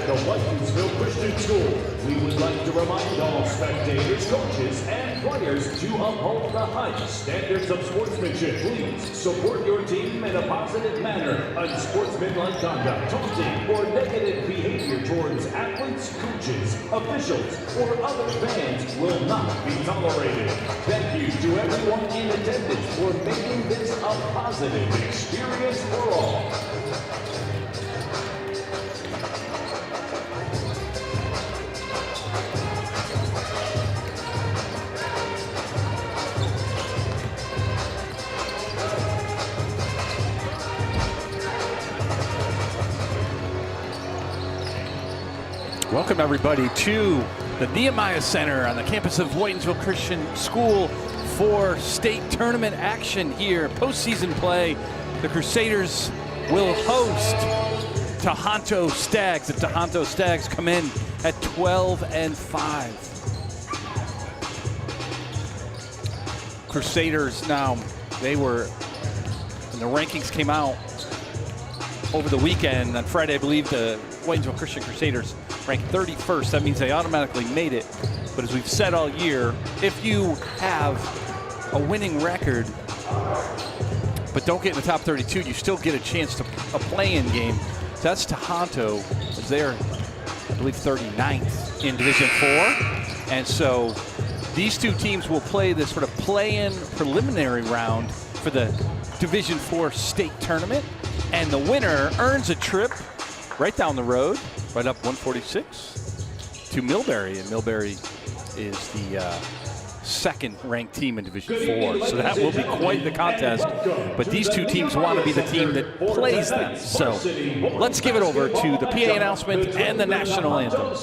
at the Whitensville Christian School. We would like to remind all spectators, coaches, and players to uphold the highest standards of sportsmanship. Please support your team in a positive manner. Unsportsmanlike conduct, taunting, or negative behavior towards athletes, coaches, officials, or other fans will not be tolerated. Thank you to everyone in attendance for making this a positive experience for all. Welcome everybody to the MIAA Center on the campus of Whitensville Christian School for state tournament action here. Postseason play. The Crusaders will host Tahanto Stags. The Tahanto Stags come in at 12-5. Crusaders now, they were, when the rankings came out over the weekend, on Friday I believe the Whitensville Christian Crusaders ranked 31st. That means they automatically made it. But as we've said all year, if you have a winning record but don't get in the top 32, you still get a chance to a play-in game. So that's Tahanto, as they're, I believe, 39th in Division 4. And so these two teams will play this sort of play-in preliminary round for the Division 4 state tournament. And the winner earns a trip right down the road, right up 146 to Millbury. And Millbury is the second ranked team in Division 4. So that will be quite the contest. But these two teams want to be the team that plays them. So let's give it over to the PA announcement and the national anthem.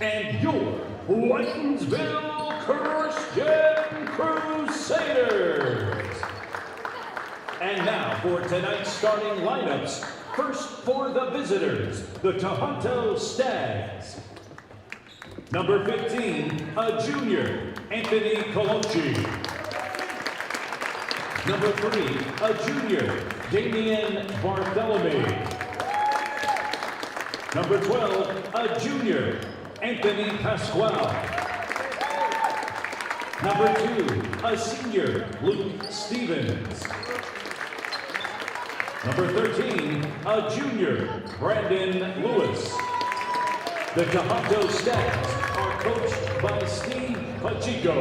And your Whitensville Christian Crusaders. And now for tonight's starting lineups. First for the visitors, the Tahanto Stags. Number 15, a junior, Anthony Colochi. Number 3, a junior, Damian Bartholomew. Number 12, a junior, Anthony Pasquale. Number 2, a senior, Luke Stevens. Number 13, a junior, Brandon Lewis. The Tahanto Stags are coached by Steve Pacheco.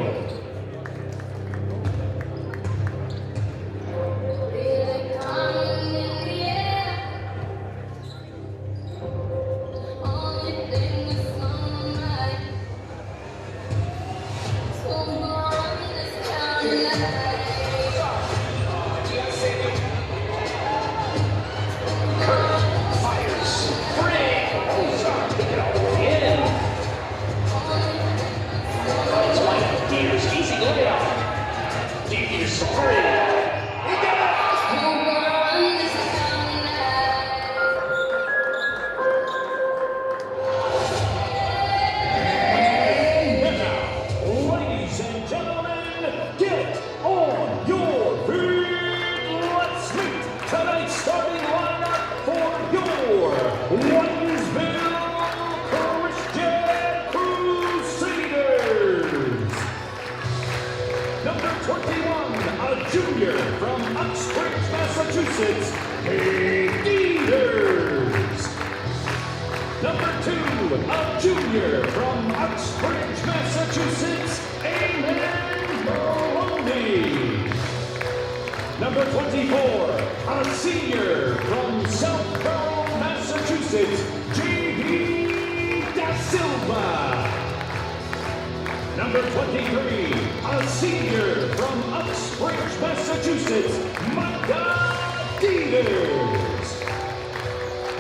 Number 24, a senior from Southborough, Massachusetts, J.B. Da Silva. Number 23, a senior from Uxbridge, Massachusetts, Micah Peters.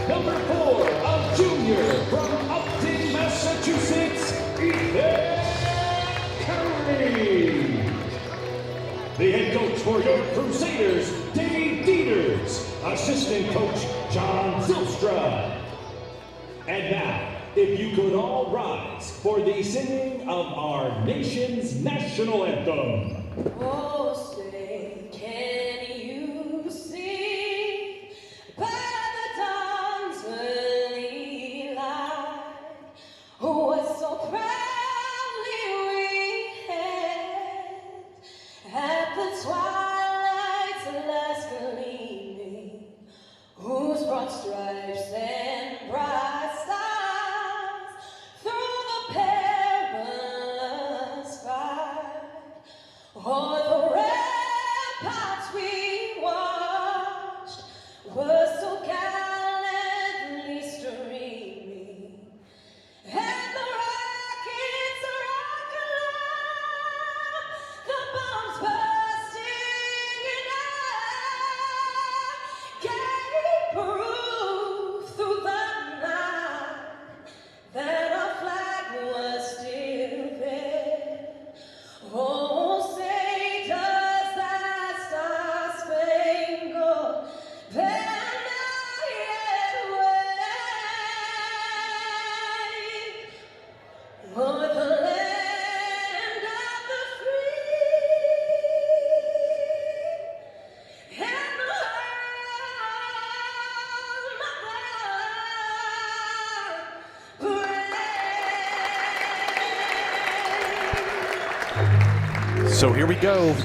Number 4, a junior from Upton, Massachusetts, Ethan Curry. The head coach for your Crusaders, Dave Dieters. Assistant coach, John Zylstra. And now, if you could all rise for the singing of our nation's national anthem. Oh, say, can you see by the dawn's early light? So here we go.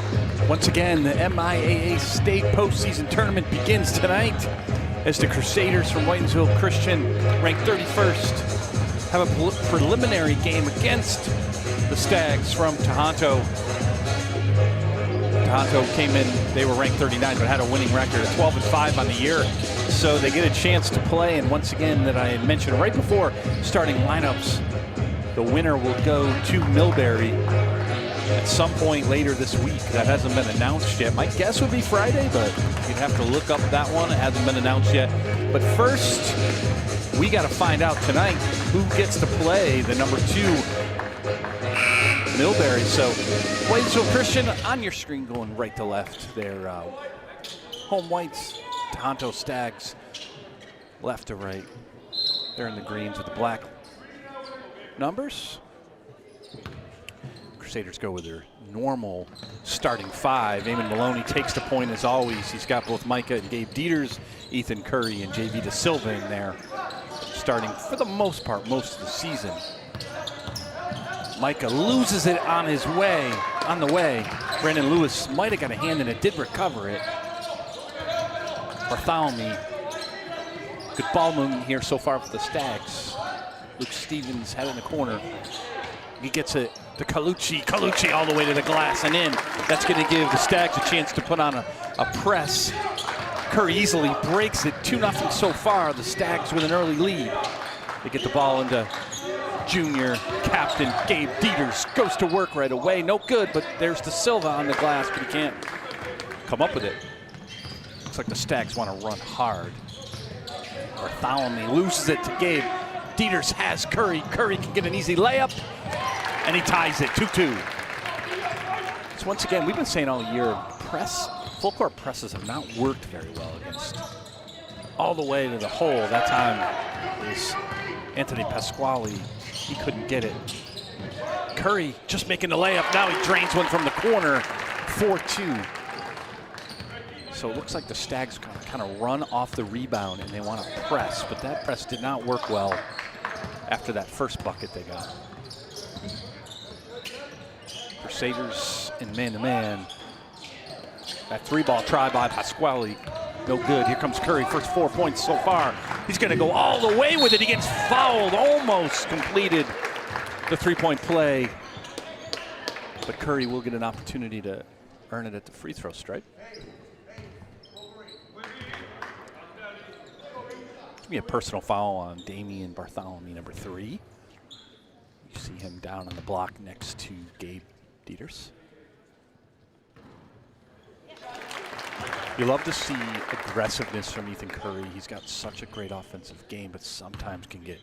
Once again, the MIAA State postseason tournament begins tonight as the Crusaders from Whitensville Christian, ranked 31st, have a preliminary game against the Stags from Tahanto. Tahanto came in, they were ranked 39, but had a winning record of 12-5 on the year. So they get a chance to play, and once again, that I had mentioned right before starting lineups, the winner will go to Millbury at some point later this week. That hasn't been announced yet. My guess would be Friday, but you'd have to look up that one. It hasn't been announced yet. But first, we got to find out tonight who gets to play the number 2 Millbury. So Whitesville Christian on your screen going right to left there. Home whites, Tahanto Stags, left to right. They're in the greens with the black numbers. Crusaders go with their normal starting 5. Eamon Maloney takes the point as always. He's got both Micah and Gabe Dieters, Ethan Curry and JV De Silva in there, starting for the most part most of the season. Micah loses it on the way. Brandon Lewis might have got a hand in it, did recover it. Bartholomew, good ball movement here so far for the Stags. Luke Stevens had it in the corner. He gets it to Colucci all the way to the glass and in. That's going to give the Stags a chance to put on a press. Curry easily breaks it, 2-0 so far. The Stags with an early lead. They get the ball into junior captain Gabe Dieters. Goes to work right away, no good, but there's De Silva on the glass, but he can't come up with it. Looks like the Stags want to run hard. Bartholomew loses it to Gabe. Dieters has Curry. Curry can get an easy layup, and he ties it 2-2. So once again, we've been saying all year, full court presses have not worked very well against all the way to the hole. That time is Anthony Pasquale. He couldn't get it. Curry just making the layup. Now he drains one from the corner, 4-2. So it looks like the Stags kind of run off the rebound and they want to press, but that press did not work well after that first bucket they got. Crusaders in man-to-man. That 3-ball try by Pasquale, no good. Here comes Curry, first 4 points so far. He's going to go all the way with it. He gets fouled, almost completed the 3-point play. But Curry will get an opportunity to earn it at the free throw stripe. Give me a personal foul on Damian Bartholomew, number 3. You see him down on the block next to Gabe Dieters. You love to see aggressiveness from Ethan Curry. He's got such a great offensive game, but sometimes can get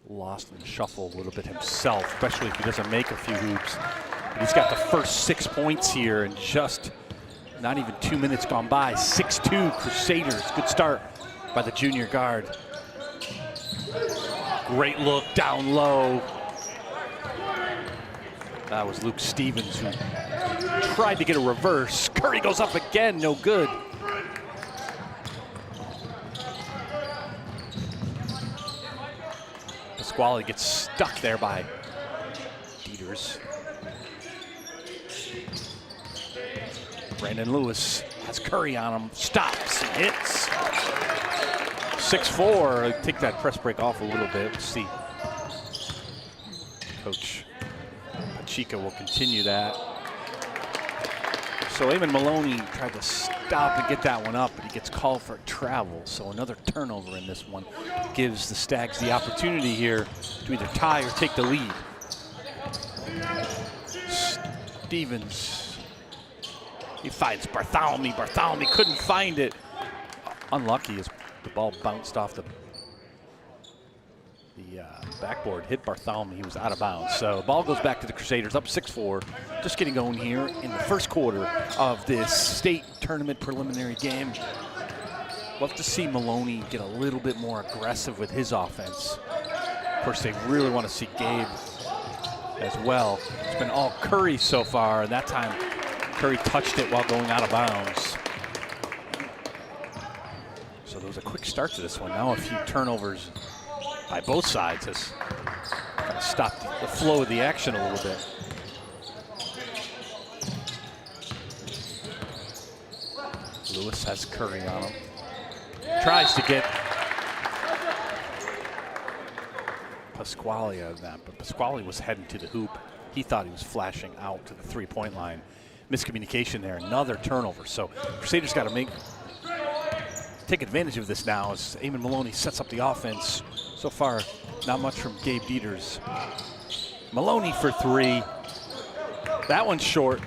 lost in the shuffle a little bit himself, especially if he doesn't make a few hoops. But he's got the first 6 points here in just not even 2 minutes gone by. 6-2 Crusaders. Good start by the junior guard. Great look down low. That was Luke Stevens who tried to get a reverse. Curry goes up again, no good. Pasquale gets stuck there by Dieters. Brandon Lewis has Curry on him, stops, hits. 6-4, take that press break off a little bit. Let's see. Coach Pacheco will continue that. So Eamon Maloney tried to stop and get that one up, but he gets called for travel. So another turnover in this one gives the Stags the opportunity here to either tie or take the lead. Stevens, he finds Bartholomew. Bartholomew couldn't find it. Unlucky as the ball bounced off the backboard, hit Bartholomew. He was out of bounds. So the ball goes back to the Crusaders, up 6-4. Just getting going here in the first quarter of this state tournament preliminary game. Love to see Maloney get a little bit more aggressive with his offense. Of course, they really want to see Gabe as well. It's been all Curry so far, and that time Curry touched it while going out of bounds. So there was a quick start to this one. Now a few turnovers by both sides has kind of stopped the flow of the action a little bit. Lewis has Curry on him. Tries to get Pasquale out of that, but Pasquale was heading to the hoop. He thought he was flashing out to the three-point line. Miscommunication there, another turnover. So Crusaders got to take advantage of this now as Eamon Maloney sets up the offense. So far, not much from Gabe Dieters. Maloney for three. That one's short.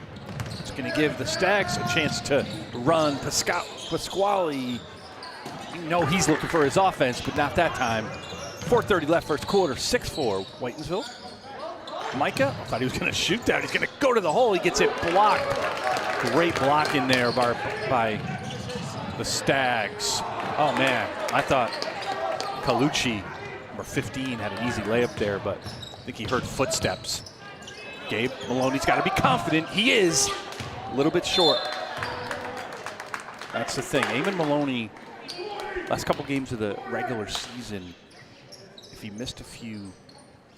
It's going to give the Stags a chance to run. Pasquale, you know he's looking for his offense, but not that time. 4:30 left first quarter, 6-4, Whitensville. Micah, I thought he was going to shoot that. He's going to go to the hole. He gets it blocked. Great block in there by the Stags. Oh, man. I thought Colucci, number 15, had an easy layup there, but I think he heard footsteps. Gabe Maloney's got to be confident. He is a little bit short. That's the thing. Eamon Maloney, last couple games of the regular season, if he missed a few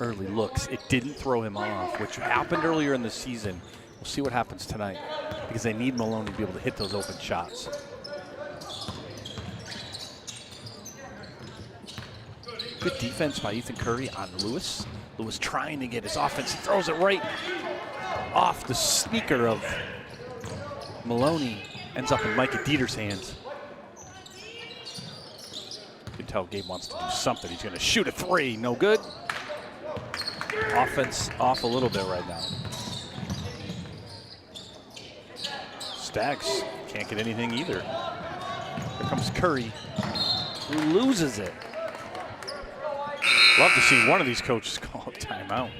early looks, it didn't throw him off, which happened earlier in the season. We'll see what happens tonight because they need Maloney to be able to hit those open shots. Good defense by Ethan Curry on Lewis. Lewis trying to get his offense. He throws it right off the sneaker of Maloney. Ends up in Micah Dieter's hands. You can tell Gabe wants to do something. He's going to shoot a three. No good. Offense off a little bit right now. Stags can't get anything either. Here comes Curry, who loses it. Love to see one of these coaches call a timeout.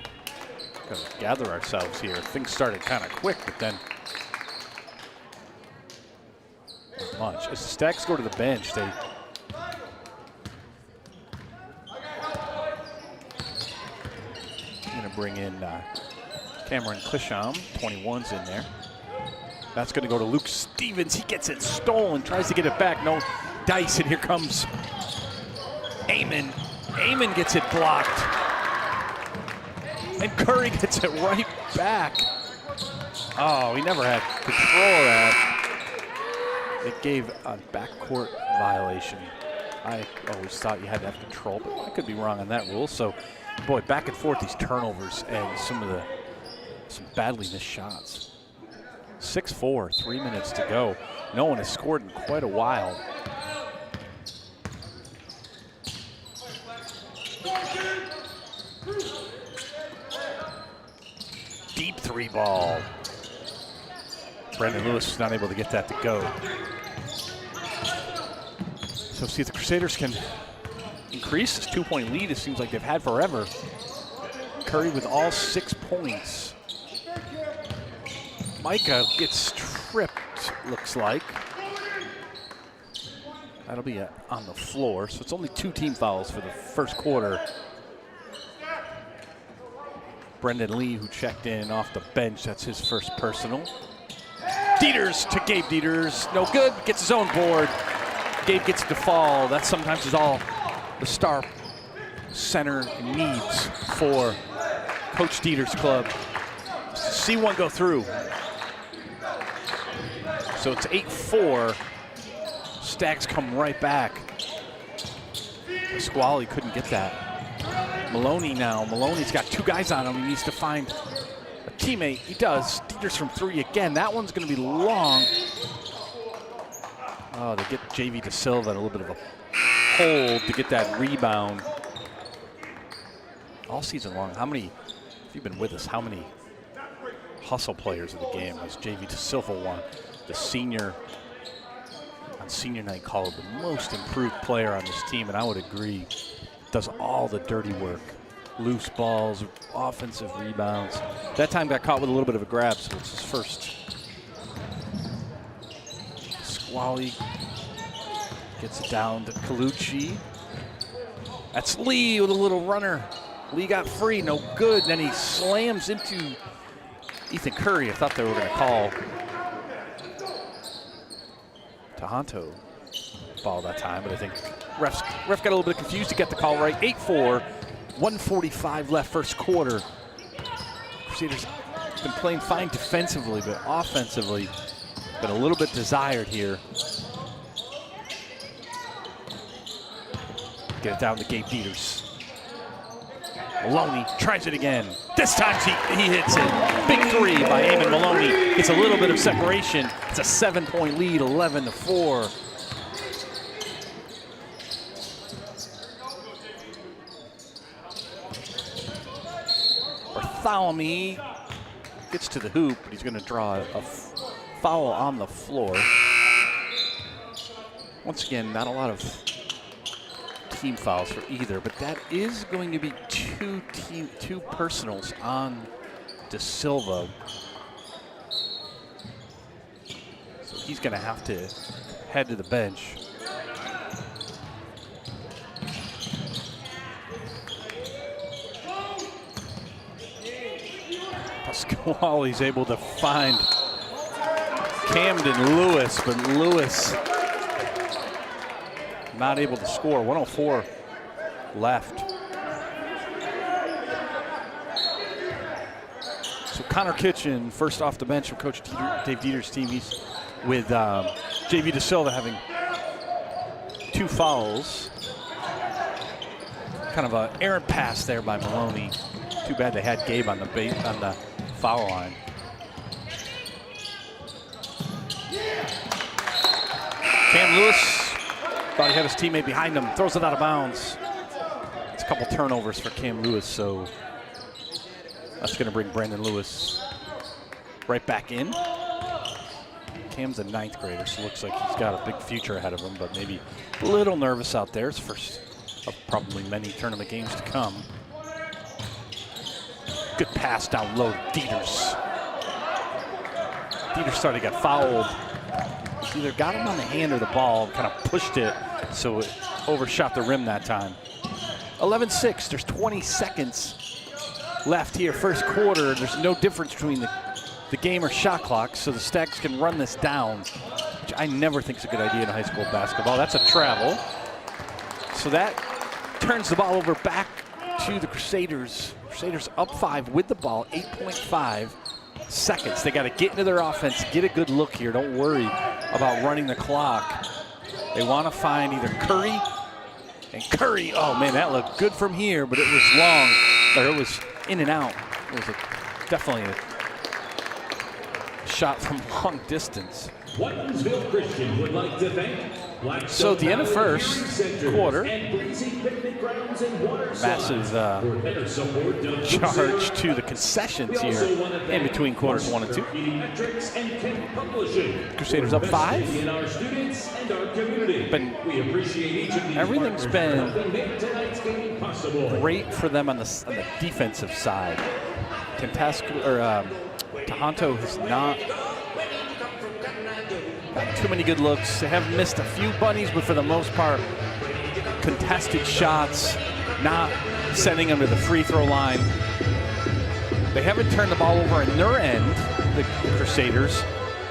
Got to gather ourselves here. Things started kind of quick, but then not much. As the Stags go to the bench, they going to bring in Cameron Clisham, 21's in there. That's going to go to Luke Stevens. He gets it stolen, tries to get it back. No dice, and here comes Eamon. Eamon gets it blocked. And Curry gets it right back. Oh, he never had control of that. It gave a backcourt violation. I always thought you had to have control, but I could be wrong on that rule. So, boy, back and forth, these turnovers and some badly missed shots. 6-4, 3 minutes to go. No one has scored in quite a while. Deep three ball. Brandon Lewis is not able to get that to go. So see if the Crusaders can increase this 2-point lead. It seems like they've had forever. Curry with all 6 points. Micah gets tripped, looks like. That'll be on the floor. So it's only 2 team fouls for the first quarter. Brendan Lee, who checked in off the bench, that's his first personal. Dieters to Gabe Dieters. No good, gets his own board. Gabe gets to fall. That sometimes is all the star center needs for Coach Dieter's club. See one go through. So it's 8-4. Stags come right back. Pasquale couldn't get that. Maloney now. Maloney's got 2 guys on him. He needs to find a teammate. He does. Dieters from 3 again. That one's going to be long. Oh, they get JV De Silva in a little bit of a hold to get that rebound. All season long, how many, if you've been with us, how many hustle players of the game has JV De Silva won? The senior, on senior night, called the most improved player on this team, and I would agree. Does all the dirty work. Loose balls, offensive rebounds. That time got caught with a little bit of a grab, so it's his first. Pasquale gets it down to Colucci. That's Lee with a little runner. Lee got free, no good. Then he slams into Ethan Curry. I thought they were going to call Tahanto ball that time, but I think ref got a little bit confused to get the call right. 8-4, 1:45 left first quarter. Crusaders been playing fine defensively, but offensively been a little bit desired here. Get it down to Gabe Dieters. Maloney tries it again. This time he hits it. Big three by Eamon Maloney. It's a little bit of separation. It's a 7-point lead, 11-4. Bartholomew gets to the hoop, but he's going to draw a foul on the floor. Once again, not a lot of team fouls for either, but that is going to be two personals on De Silva. So he's going to have to head to the bench. Pasquale's able to find Camden Lewis, but Lewis not able to score. 104 left. So Connor Kitchen, first off the bench from Coach Dave Dieter's team. He's with JV De Silva having 2 fouls. Kind of an errant pass there by Maloney. Too bad they had Gabe on the foul line. Cam Lewis thought he had his teammate behind him, throws it out of bounds. It's a couple turnovers for Cam Lewis, so that's going to bring Brandon Lewis right back in. Cam's a 9th grader, so looks like he's got a big future ahead of him, but maybe a little nervous out there. It's first of probably many tournament games to come. Good pass down low to Dieters. Dieters started to get fouled. He either got him on the hand or the ball, kind of pushed it, so it overshot the rim that time. 11-6, there's 20 seconds left here, first quarter. There's no difference between the game or shot clock, so the Stags can run this down, which I never think is a good idea in high school basketball. That's a travel. So that turns the ball over back to the Crusaders. Crusaders up 5 with the ball, 8.5 seconds. They got to get into their offense, get a good look here. Don't worry about running the clock. They want to find either Curry, and Curry, oh man, that looked good from here, but it was long, or it was in and out. It was definitely a shot from long distance. Whitensville Christian would like to thank Blackstone. So at the end of first quarter, massive charge to the concessions here in between quarters 1 and 2. Crusaders up 5. But everything's been great for them on the defensive side. Tahanto has not got too many good looks. They have missed a few bunnies, but for the most part, contested shots, not sending them to the free throw line. They haven't turned the ball over in their end, the Crusaders,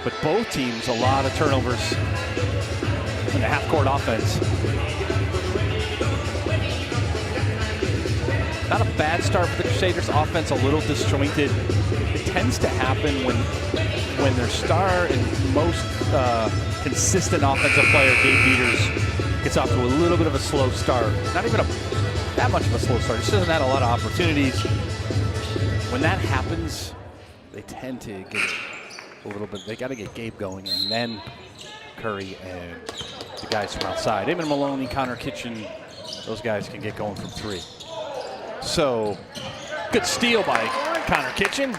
but both teams, a lot of turnovers in the half-court offense. Not a bad start for the Crusaders. Offense a little disjointed. It tends to happen when their star and most consistent offensive player, Gabe Dieters, gets off to a little bit of a slow start. Not even that much of a slow start. He doesn't have a lot of opportunities. When that happens, they tend to get a little bit. They got to get Gabe going, and then Curry and the guys from outside. Eamon Maloney, Connor Kitchen, those guys can get going from 3. So, good steal by Connor Kitchen.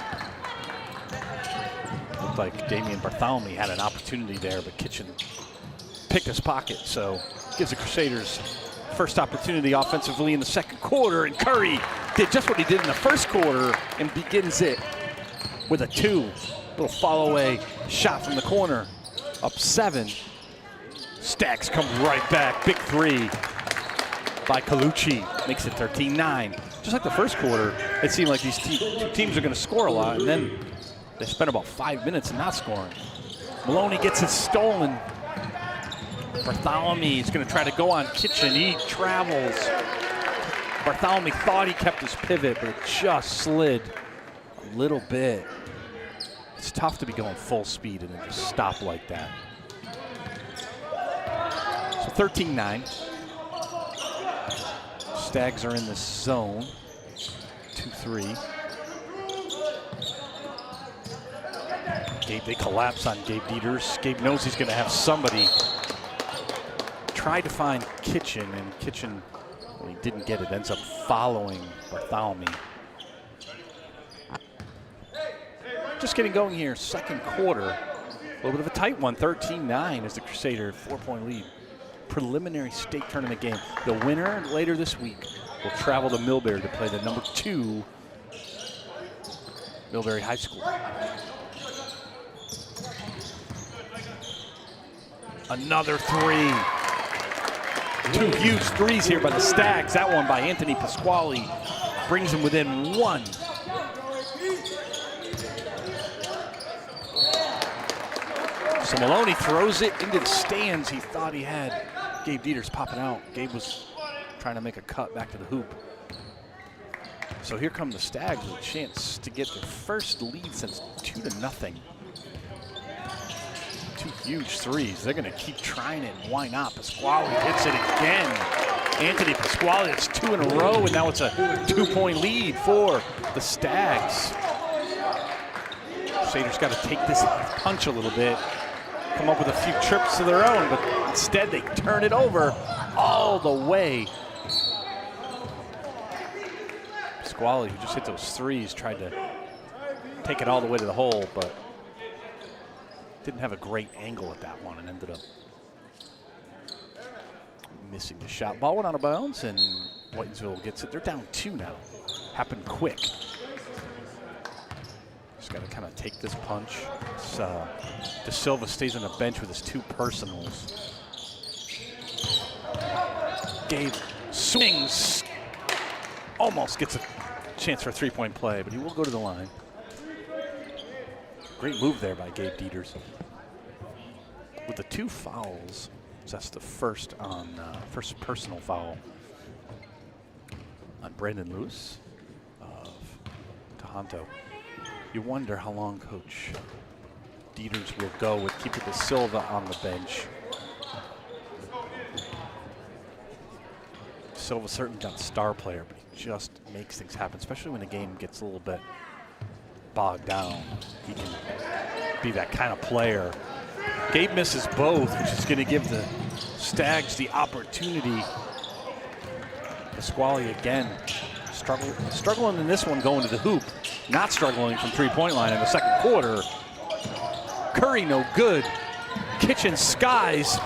Looked like Damian Bartholomew had an opportunity there, but Kitchen picked his pocket. So, gives the Crusaders first opportunity offensively in the second quarter. And Curry did just what he did in the first quarter and begins it with a 2. Little follow away shot from the corner. Up 7. Stags come right back. Big 3 by Colucci. Makes it 13-9. Just like the first quarter, it seemed like these two teams are going to score a lot, and then they spent about 5 minutes not scoring. Maloney gets it stolen. Bartholomew is going to try to go on Kitchen. He travels. Bartholomew thought he kept his pivot, but it just slid a little bit. It's tough to be going full speed and then just stop like that. So 13-9. Stags are in this zone. 2-3. Gabe, they collapse on Gabe Dieters. Gabe knows he's going to have somebody. Tried to find Kitchen, and Kitchen, well, he didn't get it. Ends up following Bartholomew. Just getting going here, second quarter. A little bit of a tight one, 13-9 as the Crusader 4-point lead. Preliminary state tournament game. The winner later this week will travel to Millbury to play the number 2 Millbury High School. Another 3. 2 huge threes here by the Stags. That one by Anthony Pasquale brings him within 1. So Maloney throws it into the stands. He thought he had Gabe Dieters popping out. Gabe was trying to make a cut back to the hoop. So here come the Stags with a chance to get their first lead since 2-0. 2 huge threes. They're going to keep trying it. Why not? Pasquale hits it again. Anthony Pasquale, it's 2 in a row, and now it's a 2-point lead for the Stags. Crusaders got to take this punch a little bit, come up with a few trips of their own, but instead they turn it over all the way. Pasquale, who just hit those threes, tried to take it all the way to the hole, but didn't have a great angle at that one and ended up missing the shot. Ball went out of bounds, and Whitensville gets it. They're down 2 now. Happened quick. Just got to kind of take this punch. De Silva stays on the bench with his 2 personals. Gabe swings. Almost gets a chance for a 3-point play, but he will go to the line. Great move there by Gabe Dieters. With the 2 fouls, that's the first personal foul on Brandon Lewis of Tahanto. You wonder how long Coach Dieters will go with keeping De Silva on the bench. De Silva's certainly not a star player, but he just makes things happen, especially when the game gets a little bit bogged down. He can be that kind of player. Gabe misses both, which is going to give the Stags the opportunity. Pasquale again struggling in this one going to the hoop. Not struggling from 3-point line in the second quarter. Curry no good. Kitchen Skies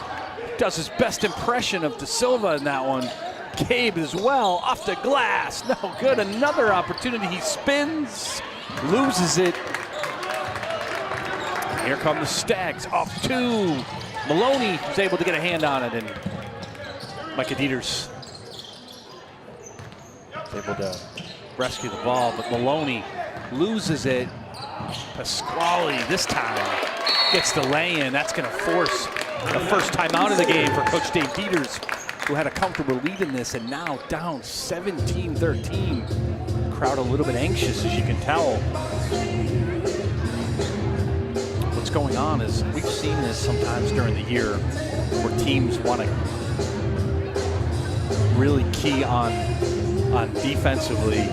does his best impression of De Silva in that one. Gabe as well, off the glass, no good. Another opportunity, he spins, loses it. Here come the Stags, off 2. Maloney was able to get a hand on it, and Micah Dieters was able to rescue the ball, but Maloney loses it. Pasquale this time gets the lay-in. That's going to force the first time out of the game for Coach Dave Dieters, who had a comfortable lead in this, and now down 17-13. Crowd a little bit anxious, as you can tell. What's going on is we've seen this sometimes during the year where teams want to really key on defensively.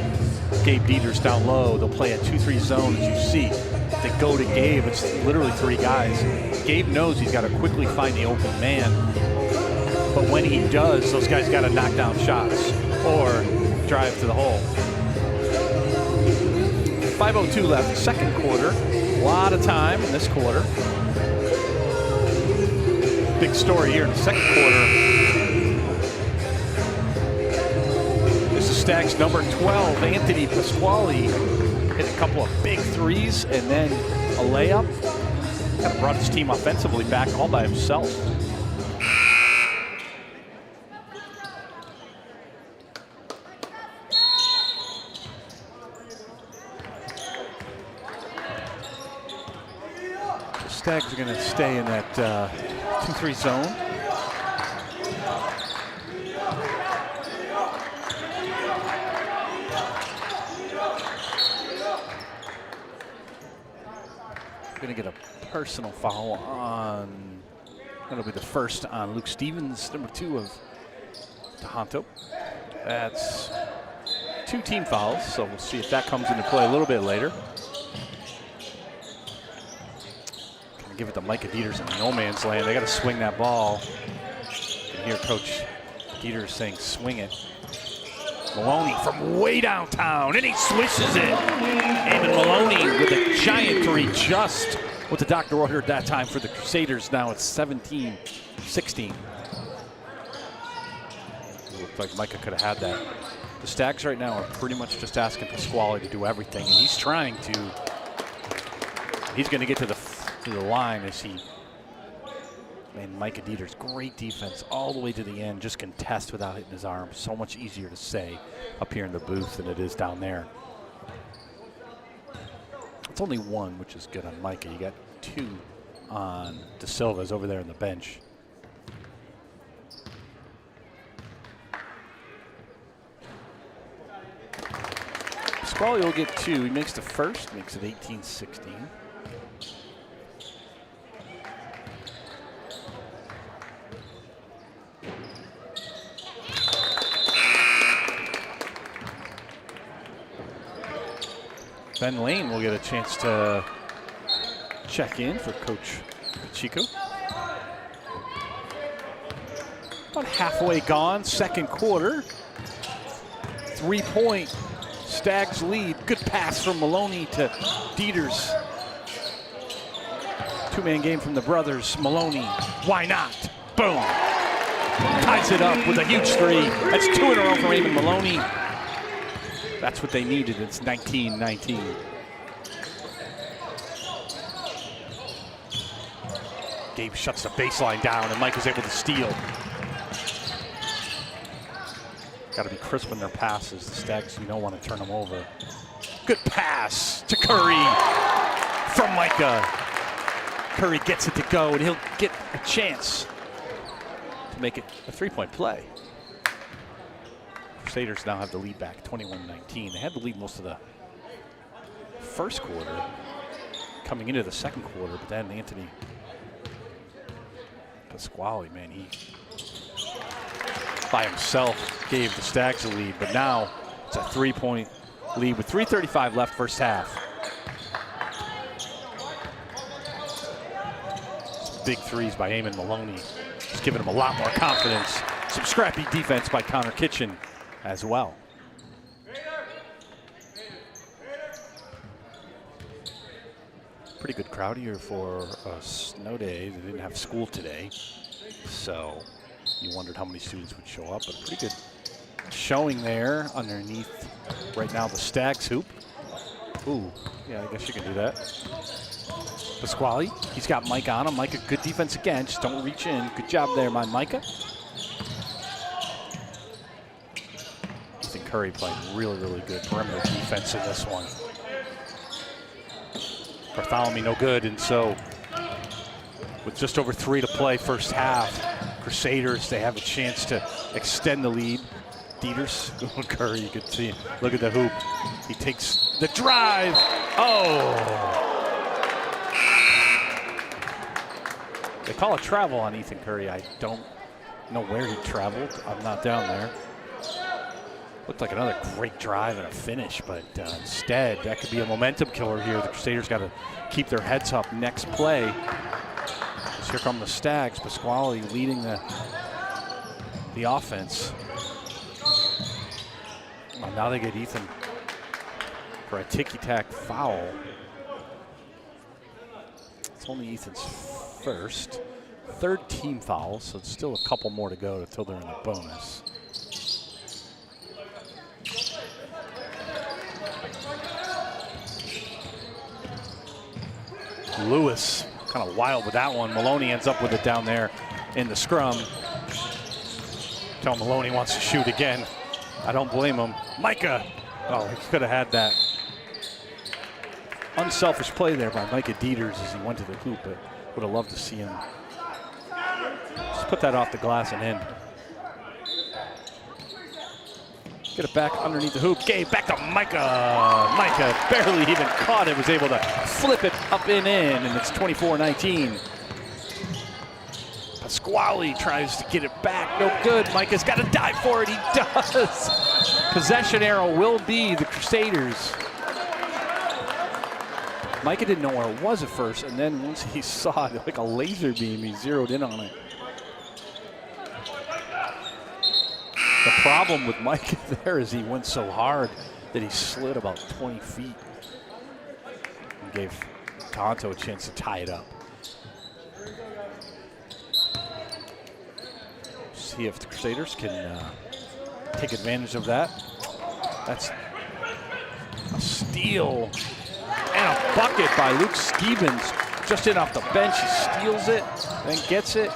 Gabe Dieters down low, they'll play a 2-3 zone, as you see. They go to Gabe, it's literally 3 guys. Gabe knows he's got to quickly find the open man, but when he does, those guys got to knock down shots or drive to the hole. 5:02 left, second quarter. A lot of time in this quarter. Big story here in the second quarter. This is Stags number 12, Anthony Pasquale. Hit a couple of big threes and then a layup. Kind of brought his team offensively back all by himself. The Stags are going to stay in that 2-3 zone. Going to get a personal foul on, that'll be the first on Luke Stevens, number 2 of Tahanto. That's 2 team fouls, so we'll see if that comes into play a little bit later. Gonna give it to Micah Dieters in no man's land. They got to swing that ball. You can hear Coach Dieters saying, swing it. Maloney from way downtown, and he swishes it. Eamon Maloney with a giant 3, just with the doctor order at that time for the Crusaders. Now it's 17-16. Looked like Micah could have had that. The Stags right now are pretty much just asking Pasquale to do everything, and he's trying to. He's going to get to the line as he. And Micah Dieters, great defense all the way to the end, just contest without hitting his arm. So much easier to say up here in the booth than it is down there. It's only 1, which is good on Micah. You got 2 on De Silva's over there on the bench. Pasquale will get 2. He makes the first, makes it 18-16. Ben Lane will get a chance to check in for Coach Pacheco. About halfway gone, second quarter. 3-point Stags lead. Good pass from Maloney to Dieters. 2-man game from the brothers. Maloney, why not? Boom. Ties it up with a huge 3. That's 2 in a row for Eamon Maloney. That's what they needed. It's 19-19. Gabe shuts the baseline down, and Mike is able to steal. Got to be crisp in their passes. The Stags, you don't want to turn them over. Good pass to Curry from Micah. Curry gets it to go, and he'll get a chance to make it a 3-point play. Crusaders now have the lead back, 21-19. They had the lead most of the first quarter, coming into the second quarter, but then Anthony Pasquale, man, he by himself gave the Stags a lead, but now it's a 3-point lead with 3:35 left first half. Some big 3s by Eamon Maloney, just giving him a lot more confidence. Some scrappy defense by Connor Kitchen as well. Pretty good crowd here for a snow day. They didn't have school today, so you wondered how many students would show up, but a pretty good showing there underneath right now the Stags hoop. Ooh, yeah, I guess you can do that. Pasquale, he's got Micah on him. Micah, good defense again, just don't reach in. Good job there by Micah. Curry playing really, really good perimeter defense in this one. Bartholomew no good, and so with just over 3 to play first half, Crusaders, they have a chance to extend the lead. Dieters, Curry, you can see, look at the hoop. He takes the drive. Oh! They call a travel on Ethan Curry. I don't know where he traveled. I'm not down there. Looked like another great drive and a finish, but instead, that could be a momentum killer here. The Crusaders got to keep their heads up next play. So here come the Stags. Pasquale leading the offense. Well, now they get Ethan for a ticky-tack foul. It's only Ethan's first. 3rd team foul, so it's still a couple more to go until they're in the bonus. Lewis, kind of wild with that one. Maloney ends up with it down there in the scrum. Tell Maloney wants to shoot again. I don't blame him. Micah, oh, he could have had that. Unselfish play there by Micah Dieters as he went to the hoop, but would have loved to see him just put that off the glass and in. Get it back underneath the hoop. Gabe back to Micah. Micah barely even caught it, was able to flip it up and in, and it's 24-19. Pasquale tries to get it back, no good. Micah's got to dive for it, he does. Possession arrow will be the Crusaders. Micah didn't know where it was at first, and then once he saw it like a laser beam, he zeroed in on it. The problem with Micah there is he went so hard that he slid about 20 feet and gave Tahanto a chance to tie it up. See if the Crusaders can take advantage of that. That's a steal and a bucket by Luke Stevens. Just in off the bench, he steals it, then gets it.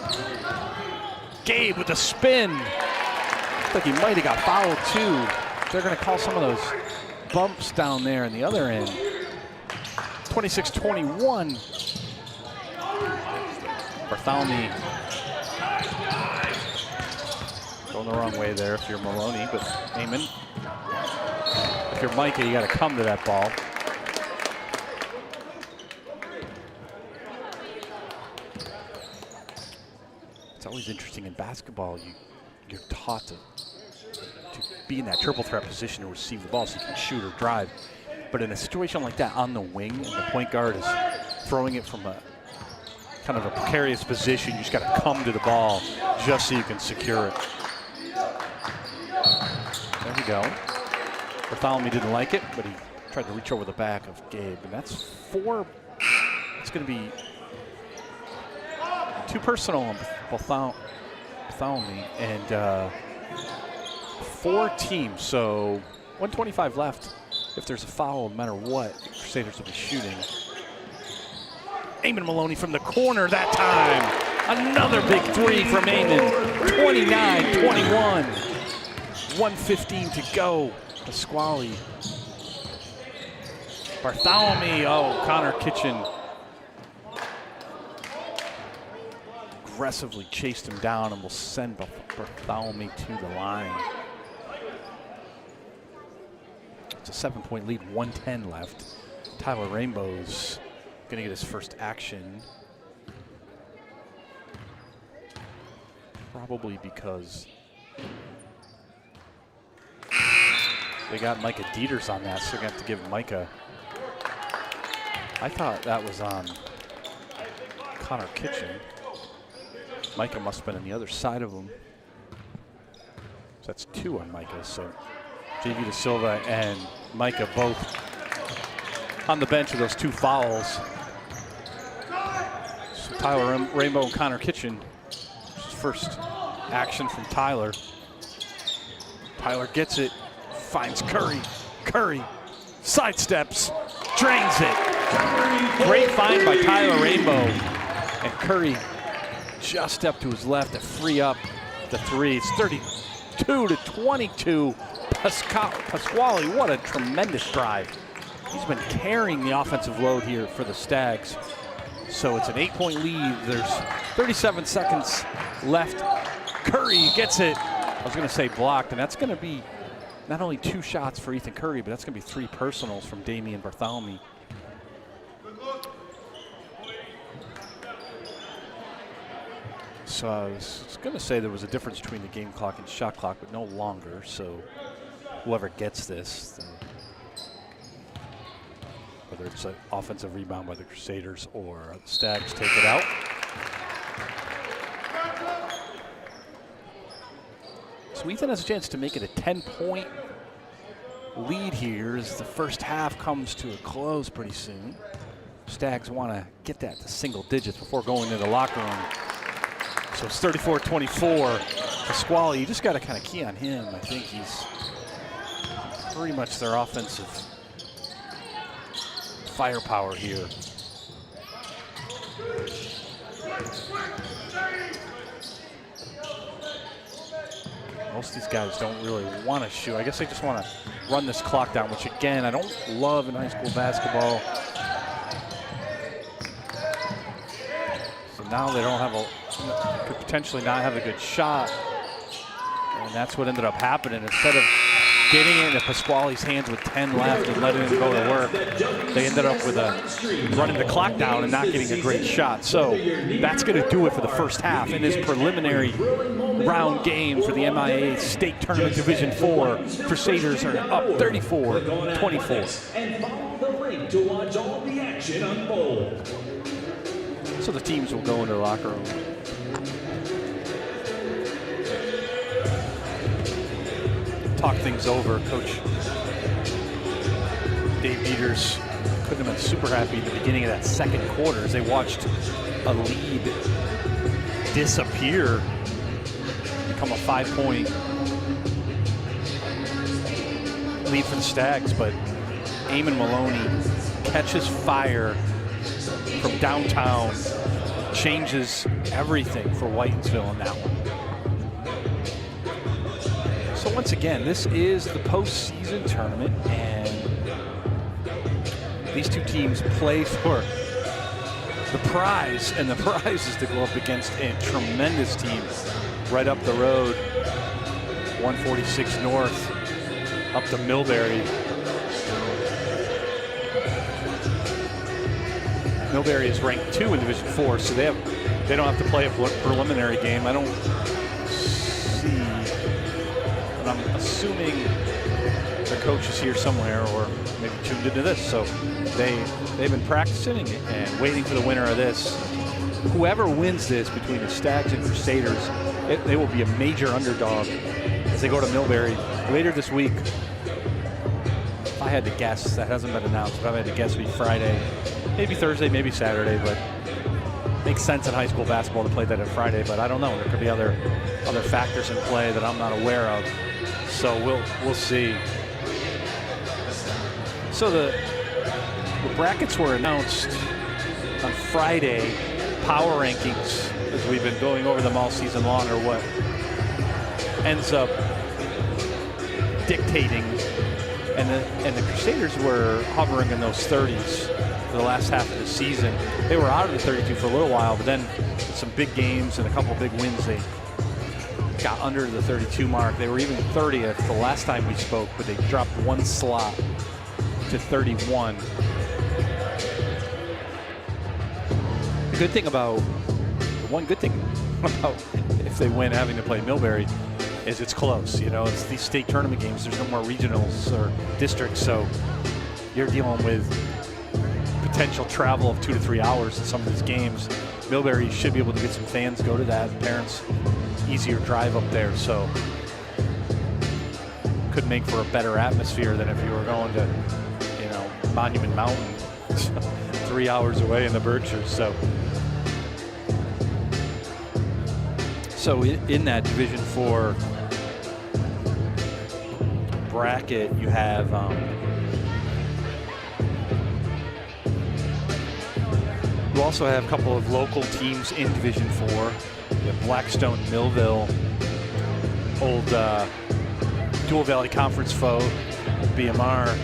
Gabe with the spin. Looks like he might have got fouled too. They're gonna call some of those bumps down there in the other end. 26-21. Bartholomew going the wrong way there if you're Maloney, but Eamon, if you're Micah, you got to come to that ball. It's always interesting in basketball. You're taught to be in that triple threat position to receive the ball so you can shoot or drive. But in a situation like that on the wing, and the point guard is throwing it from a kind of a precarious position, you just got to come to the ball just so you can secure it. There we go. Bartholomew didn't like it, but he tried to reach over the back of Gabe. And that's 4. It's going to be 2 personal on Bartholomew and 4 teams. So 125 left. If there's a foul, no matter what, the Crusaders will be shooting. Eamon Maloney from the corner that time. Another big 3 from Eamon. 29-21. 1:15 to go. Pasquale. Bartholomew. Oh, Connor Kitchen aggressively chased him down and will send Bartholomew to the line. It's a 7-point lead, 1:10 left. Tyler Rainbow's gonna get his first action. Probably because they got Micah Dieters on that, so they're gonna have to give Micah. I thought that was on Connor Kitchen. Micah must have been on the other side of him. So that's 2 on Micah, so JV De Silva and Micah both on the bench with those 2 fouls. So Tyler Rainbow and Connor Kitchen, first action from Tyler. Tyler gets it, finds Curry. Curry sidesteps, drains it. Great find by Tyler Rainbow. And Curry just stepped to his left to free up the 3. It's 32-22. Pasquale, what a tremendous drive. He's been carrying the offensive load here for the Stags. So it's an 8-point lead. There's 37 seconds left. Curry gets it. I was going to say blocked, and that's going to be not only 2 shots for Ethan Curry, but that's going to be 3 personals from Damian Bartholomew. So I was going to say there was a difference between the game clock and shot clock, but no longer. So whoever gets this, whether it's an offensive rebound by the Crusaders or the Stags take it out. So Ethan has a chance to make it a 10-point lead here as the first half comes to a close pretty soon. Stags want to get that to single digits before going into the locker room. So it's 34-24. Pasquale, you just got to kind of key on him. I think he's pretty much their offensive firepower here. Most of these guys don't really want to shoot. I guess they just want to run this clock down, which again, I don't love in high school basketball. So now they don't have could potentially not have a good shot. And that's what ended up happening. Instead of getting it into Pasquale's hands with 10 left and letting him go to work. They ended up with running the clock down and not getting a great shot. So that's going to do it for the first half in this preliminary round game for the MIAA State Tournament Division 4. Crusaders are up 34-24. And follow the link to watch all the action unfold. So the teams will go into the locker room. Talk things over. Coach Dave Dieters couldn't have been super happy at the beginning of that second quarter as they watched a lead disappear, become a 5-point lead for the Stags. But Eamon Maloney catches fire from downtown, changes everything for Whitinsville in that one. So once again, this is the postseason tournament, and these two teams play for the prize, and the prize is to go up against a tremendous team right up the road, 146 North, up to Millbury. Millbury is ranked 2 in Division 4, so they don't have to play a preliminary game. I don't see, but I'm assuming their coach is here somewhere or maybe tuned into this. So they've been practicing and waiting for the winner of this. Whoever wins this between the Stags and Crusaders, they will be a major underdog as they go to Millbury later this week. If I had to guess, that hasn't been announced, but if I had to guess, it'd be Friday. Maybe Thursday, maybe Saturday, but makes sense in high school basketball to play that on Friday, but I don't know. There could be other factors in play that I'm not aware of. So we'll see. So the brackets were announced on Friday. Power rankings, as we've been going over them all season long, are what ends up dictating. And the Crusaders were hovering in those 30s for the last half of the season. They were out of the 32 for a little while, but then with some big games and a couple big wins, they got under the 32 mark. They were even 30th the last time we spoke, but they dropped one slot to 31. The one good thing about if they win having to play Millbury is it's close. You know, it's these state tournament games. There's no more regionals or districts, so you're dealing with potential travel of 2 to 3 hours in some of these games. Millbury should be able to get some fans go to that. Parents, easier drive up there, so could make for a better atmosphere than if you were going to, you know, Monument Mountain, 3 hours away in the Berkshires. So in that Division 4 bracket, you have you also have a couple of local teams in Division 4. You have Blackstone, Millville, old Dual Valley Conference foe, BMR,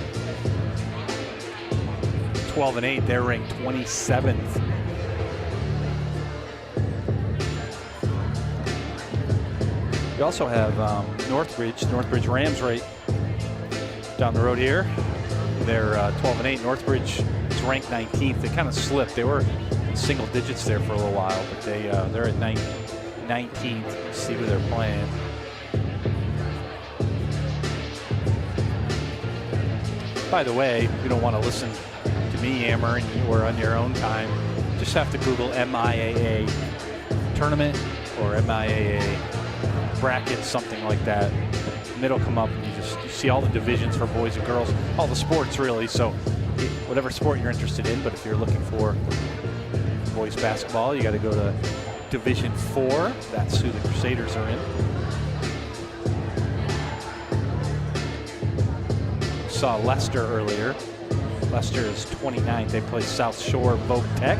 12-8. They're ranked 27th. You also have Northbridge Rams right down the road here. They're 12-8. Northbridge is ranked 19th. They kind of slipped. They were in single digits there for a little while, but they're at 19th. Let's see who they're playing. By the way, if you don't want to listen to me yammering or on your own time, just have to Google MIAA tournament or MIAA brackets, something like that, and it'll come up, and you see all the divisions for boys and girls, all the sports really. So whatever sport you're interested in, but if you're looking for boys basketball, you got to go to Division 4. That's who the Crusaders are in. Saw Leicester earlier. Leicester is 29th. They play South Shore Voc Tech.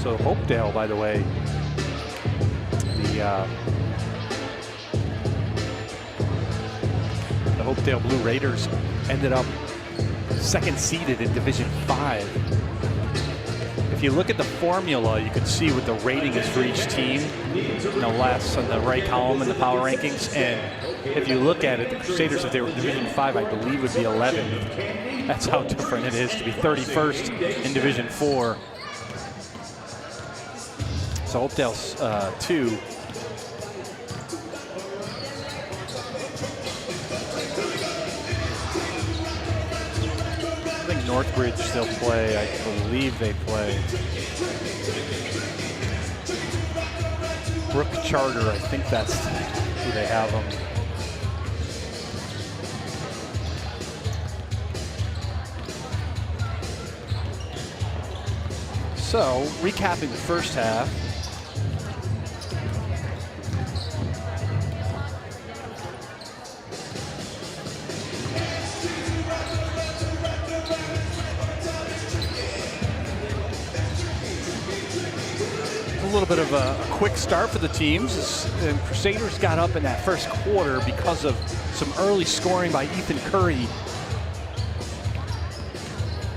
So Hopedale, by the way, the Hopedale Blue Raiders ended up second seeded in Division 5. If you look at the formula, you can see what the rating is for each team. Last on the right column in the power rankings. And if you look at it, the Crusaders, if they were Division 5, I believe would be 11th. That's how different it is to be 31st in Division 4. So Hopedale's 2. I think Northbridge still play. I believe they play. Brook Charter, I think that's who they have them. So, recapping the first half. A little bit of a quick start for the teams, and Crusaders got up in that first quarter because of some early scoring by Ethan Curry.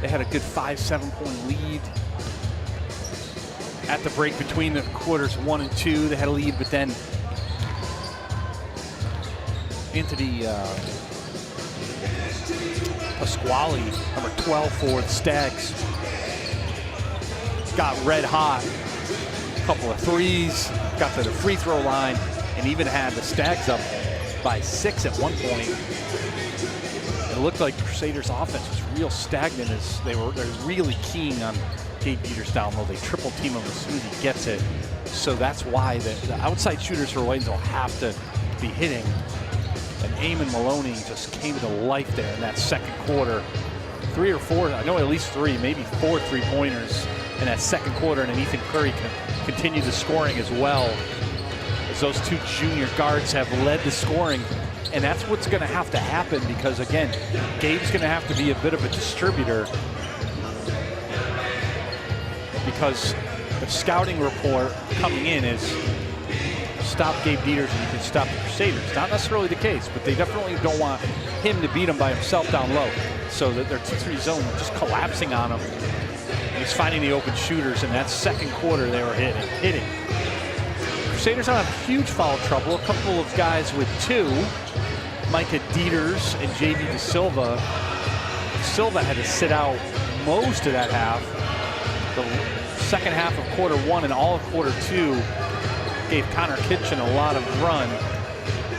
They had a good 5-7 point lead. At the break between the quarters 1 and 2, they had a lead, but then Anthony Pasquale, number 12 for the Stags, got red hot. Couple of threes, got to the free throw line, and even had the Stags up by 6 at one point. It looked like the Crusaders' offense was real stagnant as they're really keen on Gabe Dieters down low. They triple team him as soon as he gets it. So that's why the outside shooters for Whitensville have to be hitting. And Eamon Maloney just came to life there in that second quarter. 3 or 4, I know at least 3, maybe 4 3-pointers in that second quarter, and then Ethan Curry can continue the scoring as well, as those two junior guards have led the scoring. And that's what's going to have to happen, because again, Gabe's going to have to be a bit of a distributor, because the scouting report coming in is stop Gabe Dieters and you can stop the Crusaders. Not necessarily the case, but they definitely don't want him to beat him by himself down low, so that their 2-3 zone just collapsing on him. He's finding the open shooters. In that second quarter, they were hitting. Crusaders don't have huge foul trouble. A couple of guys with 2, Micah Dieters and JV De Silva. De Silva had to sit out most of that half. The second half of quarter 1 and all of quarter 2 gave Connor Kitchen a lot of run.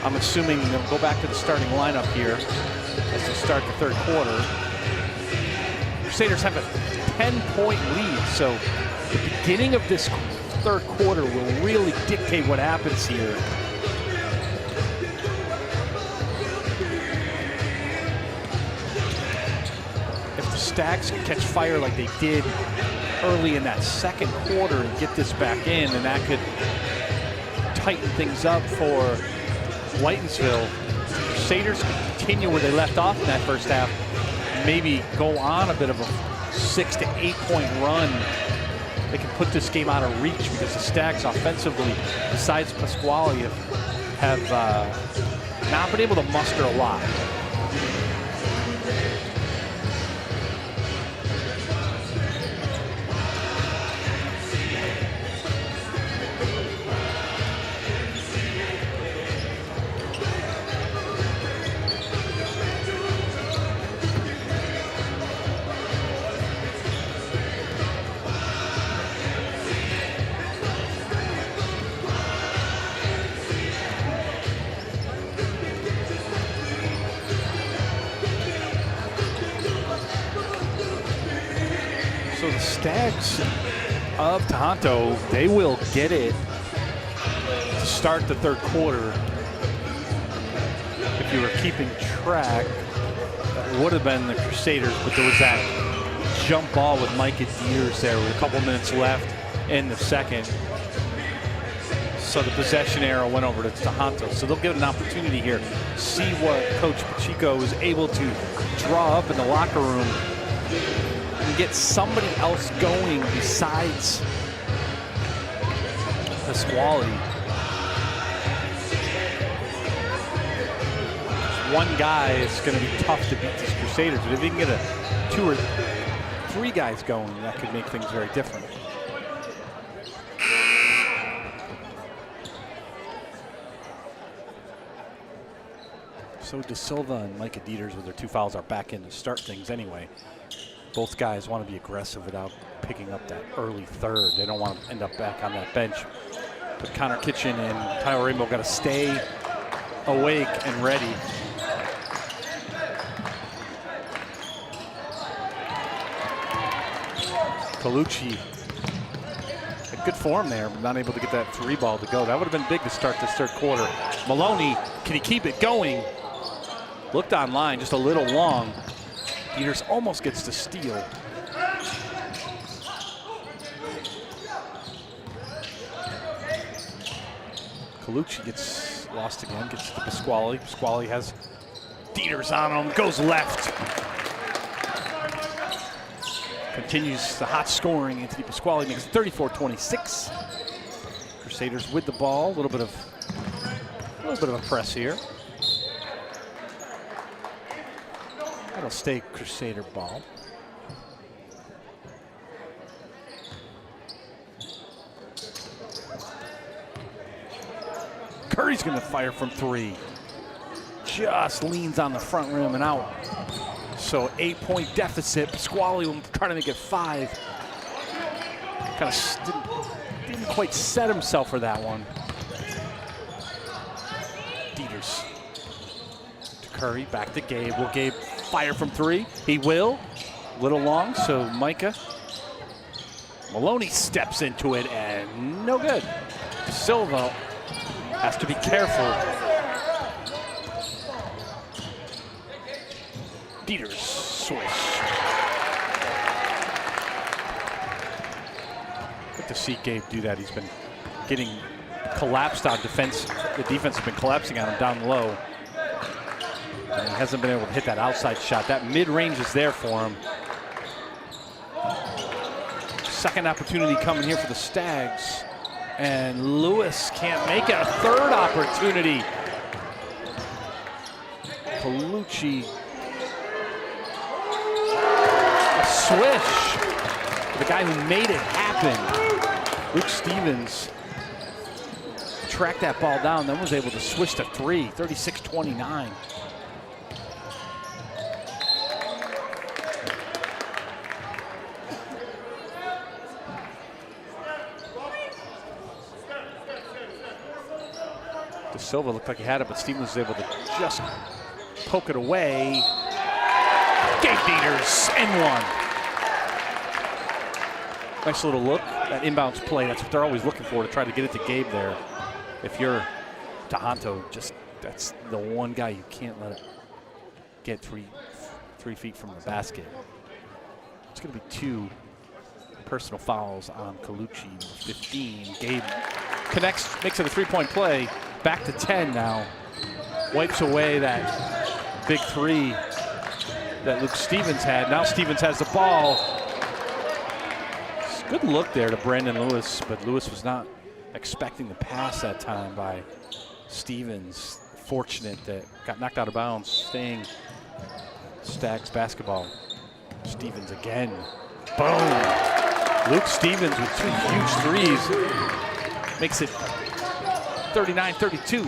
I'm assuming they'll go back to the starting lineup here as they start the third quarter. Crusaders have a 10-point lead, so the beginning of this third quarter will really dictate what happens here. If the Stags can catch fire like they did early in that second quarter and get this back in, then that could tighten things up for Whitensville. Crusaders can continue where they left off in that first half, maybe go on a bit of a 6 to 8 point run. They can put this game out of reach, because the Stags offensively, besides Pasquale, have not been able to muster a lot. So the Stags of Tahanto, they will get it to start the third quarter. If you were keeping track, that would have been the Crusaders, but there was that jump ball with Micah Dieters there with a couple minutes left in the second. So the possession arrow went over to Tahanto. So they'll get an opportunity here, see what Coach Pacheco is able to draw up in the locker room and get somebody else going besides Pasquale. one guy is going to be tough to beat these Crusaders. But if they can get a 2 or 3 guys going, that could make things very different. So De Silva and Micah Dieters with their 2 fouls are back in to start things anyway. Both guys want to be aggressive without picking up that early third. They don't want to end up back on that bench. But Connor Kitchen and Tyler Rainbow got to stay awake and ready. Colucci had good form there, but not able to get that 3 ball to go. That would have been big to start this third quarter. Maloney, can he keep it going? Looked online, just a little long. Dieters almost gets to steal. Colucci gets lost again, gets to Pasquale. Pasquale has Dieters on him, goes left. Continues the hot scoring. Anthony Pasquale makes it 34-26. Crusaders with the ball. A little bit of a press here. That'll stay Crusader ball. Curry's going to fire from 3. Just leans on the front rim and out. So 8-point deficit. Pasquale will try to make it 5. Kind of didn't quite set himself for that one. Dieters to Curry, back to Gabe. Will Gabe fire from 3? He will. A little long, so Micah. Maloney steps into it and no good. Silva has to be careful. Dieters swish. Good to see Gabe do that. He's been getting collapsed on defense. The defense has been collapsing on him down low. And he hasn't been able to hit that outside shot. That mid-range is there for him. Second opportunity coming here for the Stags. And Lewis can't make it. A third opportunity. Colucci. A swish. The guy who made it happen. Luke Stevens tracked that ball down, then was able to switch to 3, 36-29. De Silva looked like he had it, but Stevens was able to just poke it away. Gabe Dieters, and 1. Nice little look, that inbounds play. That's what they're always looking for, to try to get it to Gabe there. If you're Tahanto, that's the one guy you can't let it get 3 feet from the basket. It's going to be 2 personal fouls on Colucci, 15. Gabe connects, makes it a 3-point play. Back to 10 now. Wipes away that big 3 that Luke Stevens had. Now Stevens has the ball. Good look there to Brandon Lewis, but Lewis was not expecting the pass that time by Stevens. Fortunate that got knocked out of bounds, staying Stags basketball. Stevens again. Boom. Luke Stevens with 2 huge threes. Makes it 39-32.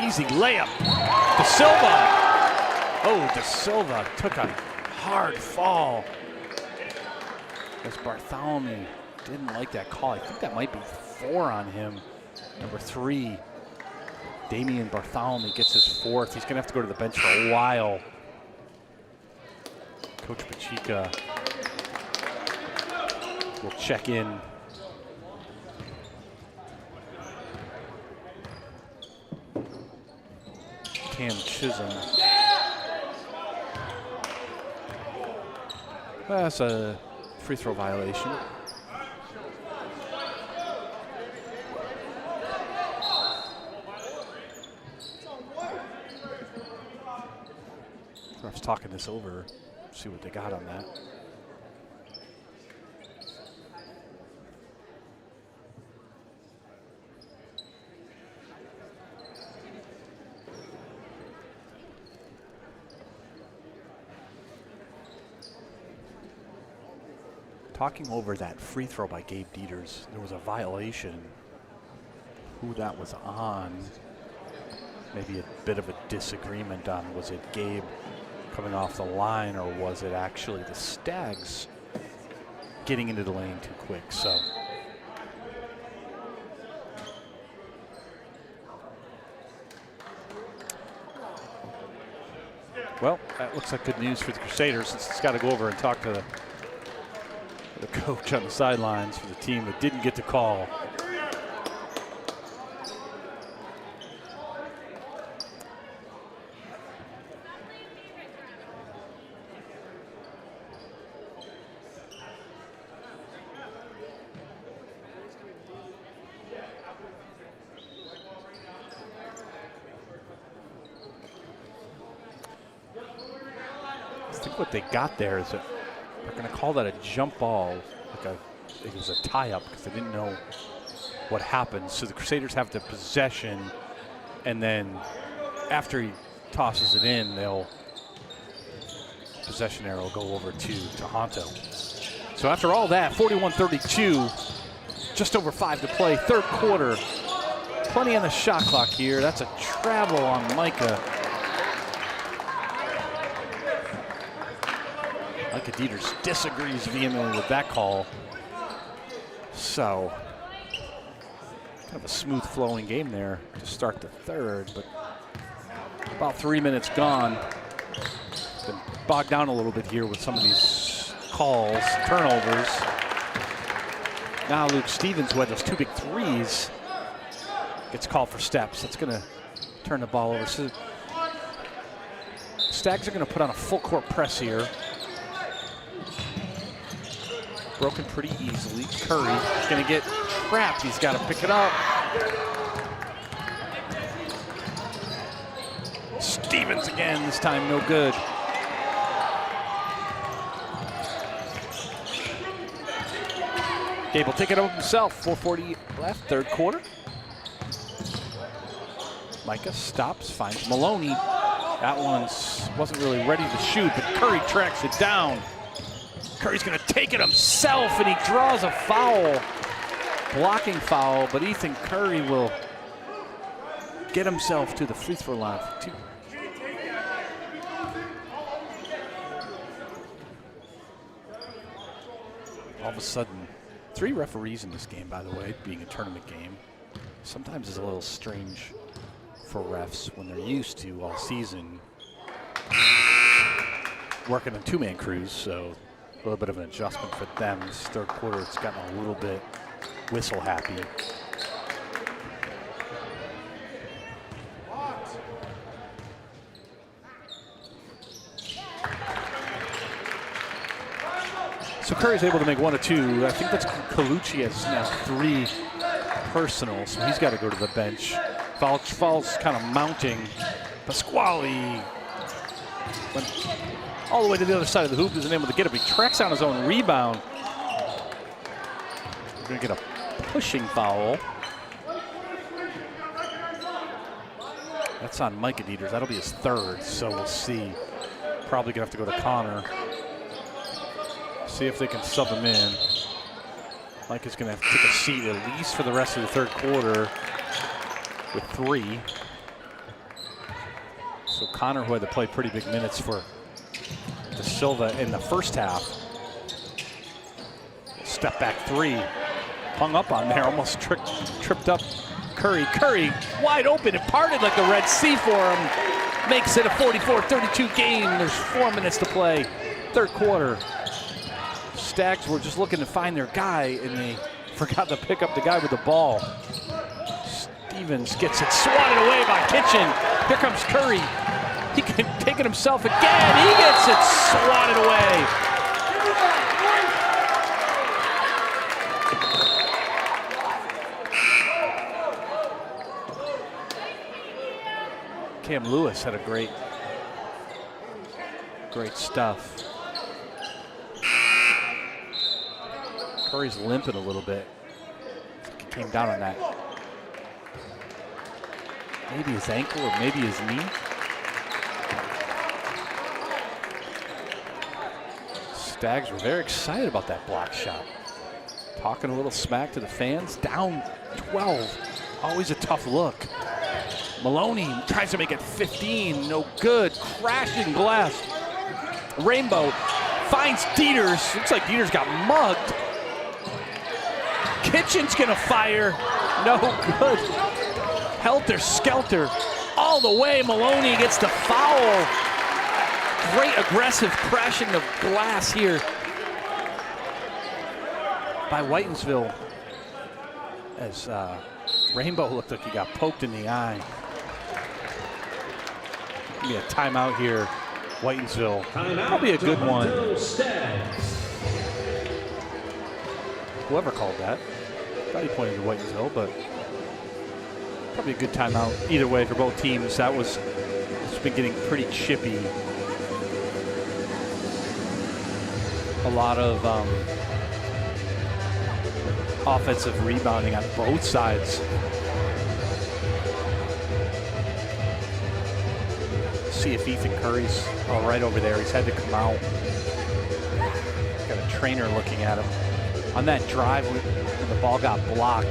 Easy layup. De Silva. Oh, De Silva took a hard fall. As Bartholomew didn't like that call. I think that might be 4 on him. Number 3, Damian Bartholomew gets his 4th. He's gonna have to go to the bench for a while. Coach Pacheca will check in. Cam Chisholm. That's a free throw violation. Ref's talking this over, see what they got on that. Talking over that free throw by Gabe Dieters, there was a violation. Who that was on, maybe a bit of a disagreement on, was it Gabe coming off the line, or was it actually the Stags getting into the lane too quick? So well, that looks like good news for the Crusaders, since it's got to go over and talk to the coach on the sidelines for the team that didn't get the call. I think what they got there is that they're going to call that a jump ball, like it was a tie-up, because they didn't know what happened. So the Crusaders have the possession, and then after he tosses it in, possession arrow will go over to Tahanto. So after all that, 41-32, just over 5 to play, third quarter. Plenty on the shot clock here. That's a travel on Micah. Micah Dieters disagrees vehemently with that call. So, kind of a smooth flowing game there to start the third, but about 3 minutes gone. Been bogged down a little bit here with some of these calls, turnovers. Now Luke Stevens, who had those 2 big threes, gets called for steps. That's going to turn the ball over. So Stags are going to put on a full court press here. Broken pretty easily. Curry is going to get trapped. He's got to pick it up. Stevens again, this time no good. Gabe will take it up himself. 4:40 left, third quarter. Micah stops, finds Maloney. That one wasn't really ready to shoot, but Curry tracks it down. Curry's going to take it himself, and he draws a foul. Blocking foul, but Ethan Curry will get himself to the free throw line for 2. All of a sudden, 3 referees in this game, by the way, being a tournament game. Sometimes it's a little strange for refs when they're used to all season working on 2-man crews, so a little bit of an adjustment for them. This third quarter, it's gotten a little bit whistle happy. So Curry's able to make 1 of 2. I think that's Colucci has now 3 personal, so he's got to go to the bench. Foul's kind of mounting. Pasquale went all the way to the other side of the hoop, isn't able to get it. He tracks on his own rebound. We're going to get a pushing foul. That's on Micah Dieters. That'll be his 3rd, so we'll see. Probably going to have to go to Connor. See if they can sub him in. Mike is going to have to take a seat at least for the rest of the third quarter with 3. So Connor, who had to play pretty big minutes for De Silva in the first half. Step back 3. Hung up on there, almost tripped up Curry. Curry wide open, it parted like the Red Sea for him. Makes it a 44-32 game. There's 4 minutes to play, third quarter. Stags were just looking to find their guy, and they forgot to pick up the guy with the ball. Stevens gets it swatted away by Kitchen. Here comes Curry. He can take it himself again. He gets it swatted away. Cam Lewis had a great stuff. Curry's limping a little bit. He came down on that. Maybe his ankle or maybe his knee. Stags were very excited about that block shot. Talking a little smack to the fans. Down 12. Always a tough look. Maloney tries to make it 15. No good. Crashing glass. Rainbow finds Dieters. Looks like Dieters got mugged. Kitchen's gonna fire. No good. Helter Skelter all the way. Maloney gets the foul. Great aggressive crashing of glass here by Whitensville as Rainbow looked like he got poked in the eye. Give me a timeout here, Whitensville. Probably a good one. Whoever called that. Thought he pointed to Whitensville, but probably a good timeout either way for both teams. It's been getting pretty chippy. A lot of offensive rebounding on both sides. See if Ethan Curry's all right over there. He's had to come out. Got a trainer looking at him. On that drive when the ball got blocked,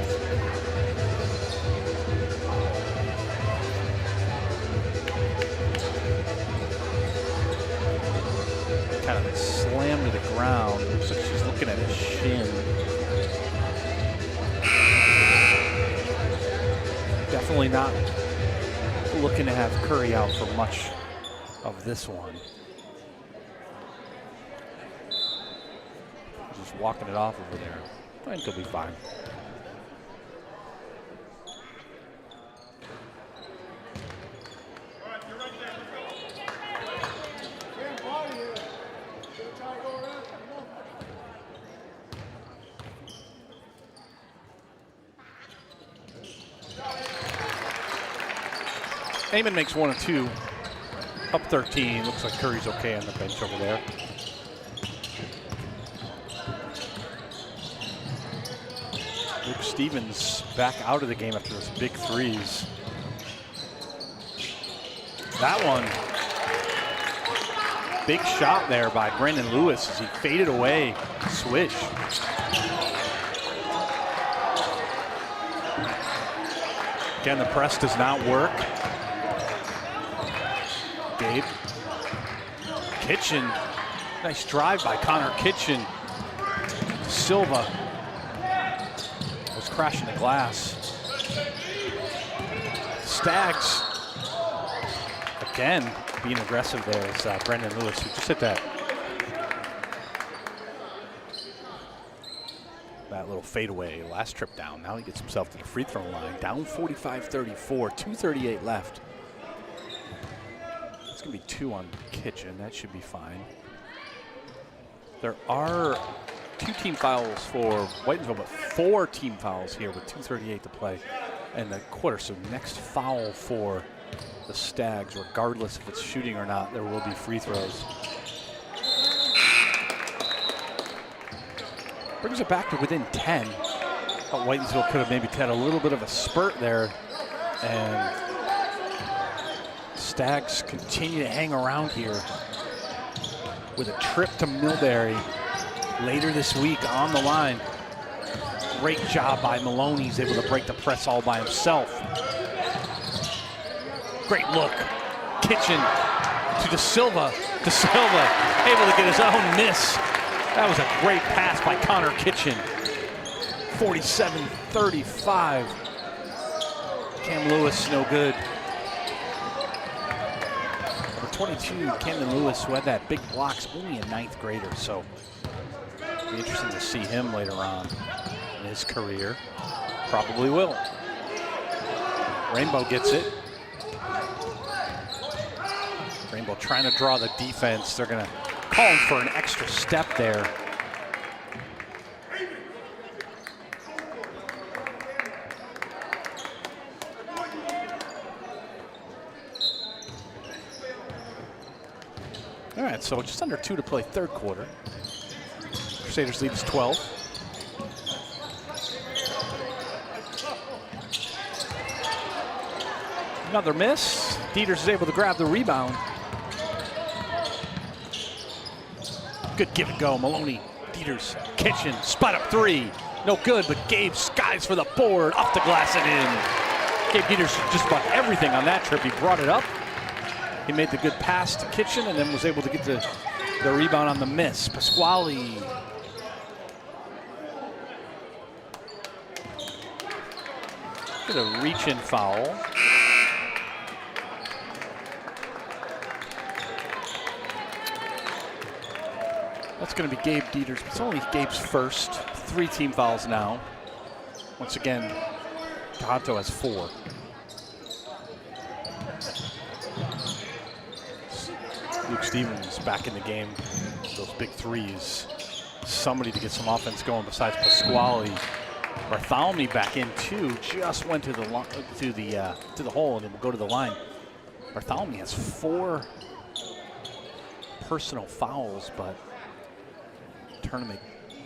kind of slammed to the ground. Looks like she's looking at his shin. Definitely not looking to have Curry out for much of this one. Just walking it off over there. I think he'll be fine. Amon makes 1 of 2, up 13. Looks like Curry's okay on the bench over there. Luke Stevens back out of the game after those big threes. That one, big shot there by Brandon Lewis as he faded away. Swish. Again, the press does not work. Gabe. Kitchen. Nice drive by Connor Kitchen. Silva was crashing the glass. Stags again being aggressive there is Brandon Lewis, who just hit that little fadeaway last trip down. Now he gets himself to the free throw line. Down 45-34, 2:38 left. It's gonna be 2 on Kitchen. That should be fine. There are 2 team fouls for Whitensville, but 4 team fouls here with 2:38 to play in the quarter. So next foul for the Stags, regardless if it's shooting or not, there will be free throws. Brings it back to within 10. But Whitensville could have maybe had a little bit of a spurt there. And Stags continue to hang around here with a trip to Millbury later this week on the line. Great job by Maloney. He's able to break the press all by himself. Great look. Kitchen to De Silva. De Silva able to get his own miss. That was a great pass by Connor Kitchen. 47-35. Cam Lewis, no good. Number 22, Camden Lewis, who had that big block's only a 9th grader, so it'll be interesting to see him later on in his career. Probably will. Rainbow gets it. Rainbow trying to draw the defense. They're gonna call him for an extra step there. All right, so just under 2 to play, 3rd quarter. Crusaders lead is 12. Another miss. Dieters is able to grab the rebound. Good give and go. Maloney, Dieters, Kitchen, spot up three. No good, but Gabe skies for the board, off the glass and in. Gabe Dieters just about everything on that trip. He brought it up. He made the good pass to Kitchen and then was able to get the rebound on the miss. Pasquale. Get a reach-in foul. That's going to be Gabe Dieters. It's only Gabe's first. 3 team fouls now. Once again, Tahanto has 4. Luke Stevens back in the game. Those big threes. Somebody to get some offense going besides Pasquale. Bartholomew back in too. Just went to the hole and will go to the line. Bartholomew has 4 personal fouls, but tournament.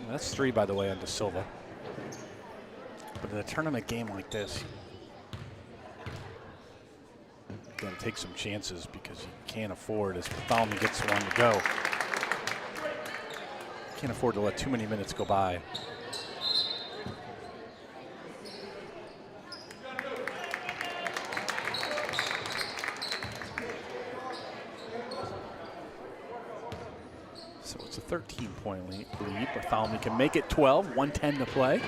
That's 3, by the way, on De Silva. But in a tournament game like this, you got to take some chances because you can't afford, as Bartholomew gets one to go, can't afford to let too many minutes go by. So it's a 13-point lead. Bartholomew can make it 12, 1:10 to play.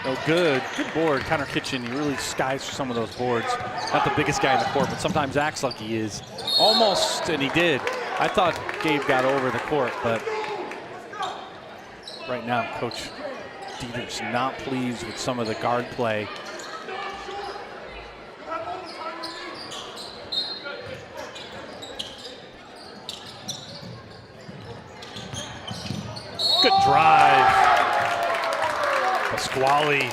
Oh, good board. Connor Kitchen, he really skies for some of those boards. Not the biggest guy in the court, but sometimes acts like he is. Almost, and he did. I thought Gabe got over the court, but right now, Coach Dieter's not pleased with some of the guard play. Good drive. Pasquale.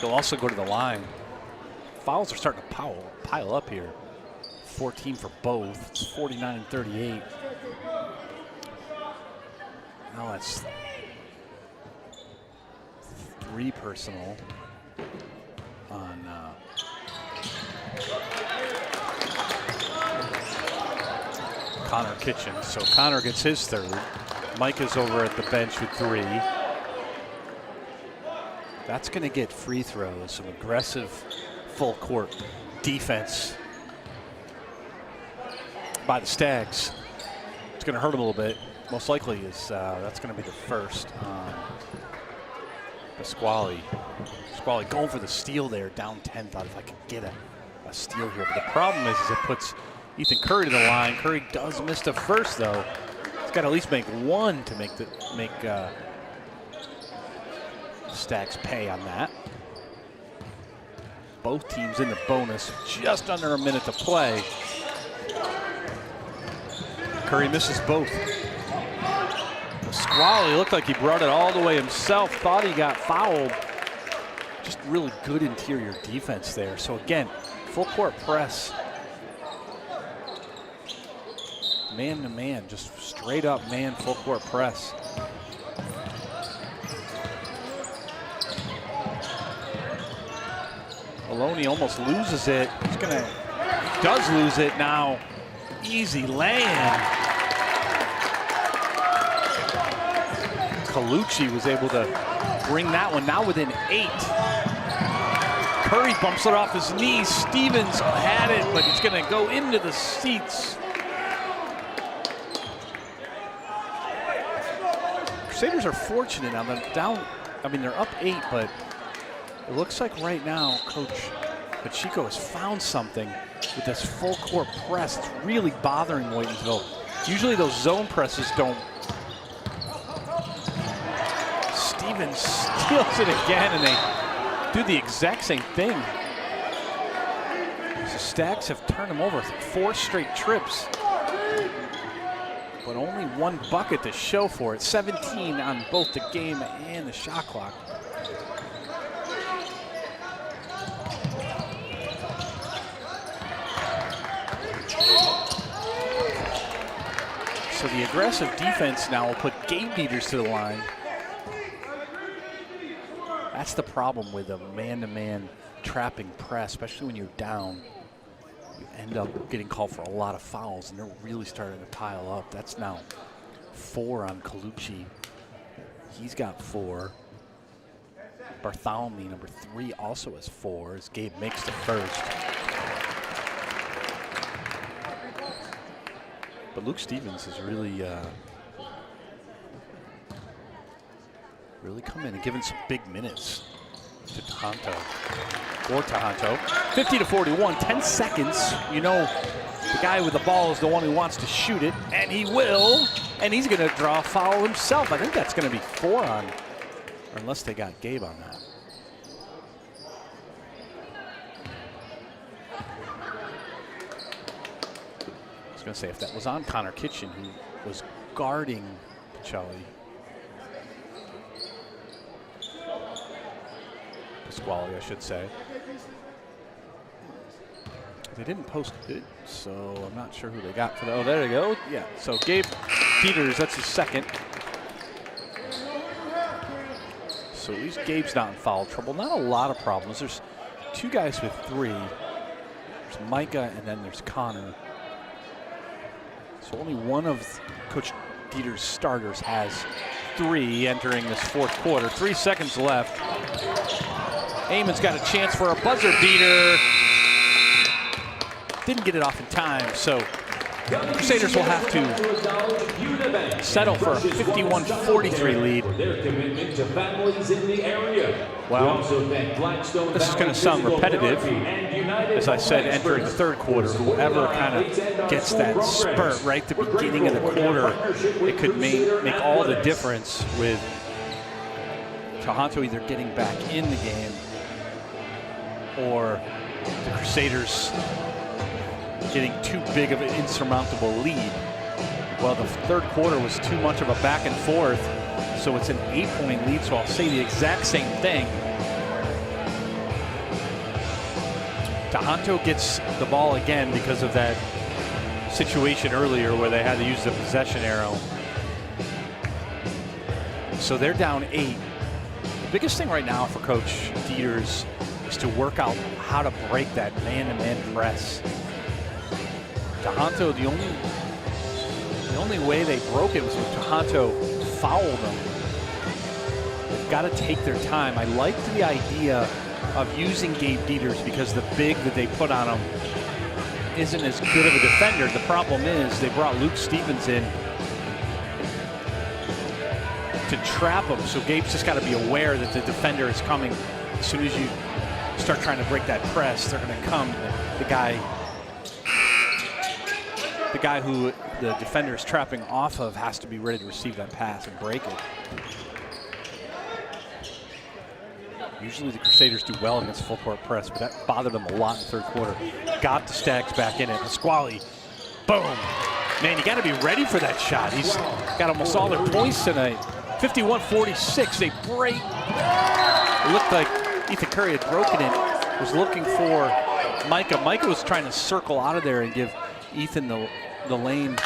He'll also go to the line. Fouls are starting to pile up here. 14 for both. It's 49 and 38. Now that's 3 personal on Connor Kitchen. So Connor gets his 3rd. Mike is over at the bench with 3. That's going to get free throws, some aggressive full court defense by the Stags. It's going to hurt a little bit. Most likely is that's going to be the first. Pasquale going for the steal there, down 10. Thought if I could get a steal here. But the problem is it puts Ethan Curry to the line. Curry does miss the first though. He's got to at least make 1 to make Stags pay on that. Both teams in the bonus, just under a minute to play. Curry misses both. Pasquale looked like he brought it all the way himself, thought he got fouled. Just really good interior defense there. So again, full court press. Man to man, just straight up man full court press. Maloney almost loses it. Does lose it now. Easy lay-in. Colucci was able to bring that one now within 8. Curry bumps it off his knees. Stevens had it, but it's going to go into the seats. Crusaders are fortunate now. They're down, they're up 8, but it looks like right now Coach Pacheco has found something with this full court press. It's really bothering Whitensville. Usually those zone presses don't. Stevens steals it again, and they do the exact same thing. The Stags have turned him over 4 straight trips, but only 1 bucket to show for it. 17 on both the game and the shot clock. So the aggressive defense now will put Gabe Dieters to the line. That's the problem with a man-to-man trapping press, especially when you're down. you end up getting called for a lot of fouls, and they're really starting to pile up. That's now 4 on Colucci. He's got 4. Bartholomew, number 3, also has 4 as Gabe makes the first. But Luke Stevens is really come in and given some big minutes to Tahanto. For Tahanto, 50-41, 10 seconds. You know, the guy with the ball is the one who wants to shoot it, and he will. And he's going to draw a foul himself. I think that's going to be 4 on, unless they got Gabe on that. I was going to say, if that was on Connor Kitchen, who was guarding Pacelli. Pasquale, I should say. They didn't post it, so I'm not sure who they got for that. Oh, there you go. Yeah, so Gabe Peters, that's his second. So at least Gabe's not in foul trouble. Not a lot of problems. There's 2 guys with 3. There's Micah and then there's Connor. So only one of Coach Dieter's starters has 3 entering this 4th quarter. 3 seconds left. Eamon's got a chance for a buzzer beater. Didn't get it off in time, so the Crusaders will have to settle for a 51-43 lead. Well, this is going to sound repetitive. As I said, entering the 3rd quarter, whoever kind of gets that spurt right at the beginning of the quarter, it could make all the difference with Tahanto either getting back in the game or the Crusaders getting too big of an insurmountable lead. Well, the 3rd quarter was too much of a back and forth, so it's an 8-point lead, so I'll say the exact same thing. Tahanto gets the ball again because of that situation earlier where they had to use the possession arrow. So they're down 8. The biggest thing right now for Coach Dieters is to work out how to break that man-to-man press. Tahanto, the only way they broke it was when Tahanto fouled them. They've got to take their time. I liked the idea of using Gabe Dieters because the big that they put on him isn't as good of a defender. The problem is they brought Luke Stevens in to trap him, so Gabe's just got to be aware that the defender is coming. As soon as you start trying to break that press, they're going to come. The guy who the defender is trapping off of has to be ready to receive that pass and break it. Usually the Crusaders do well against full court press, but that bothered them a lot in the 3rd quarter. Got the Stags back in it. Pasquale, boom. Man, you got to be ready for that shot. He's got almost all their points tonight. 51-46, they break. It looked like Ethan Curry had broken it. Was looking for Micah. Micah was trying to circle out of there and give Ethan the lane.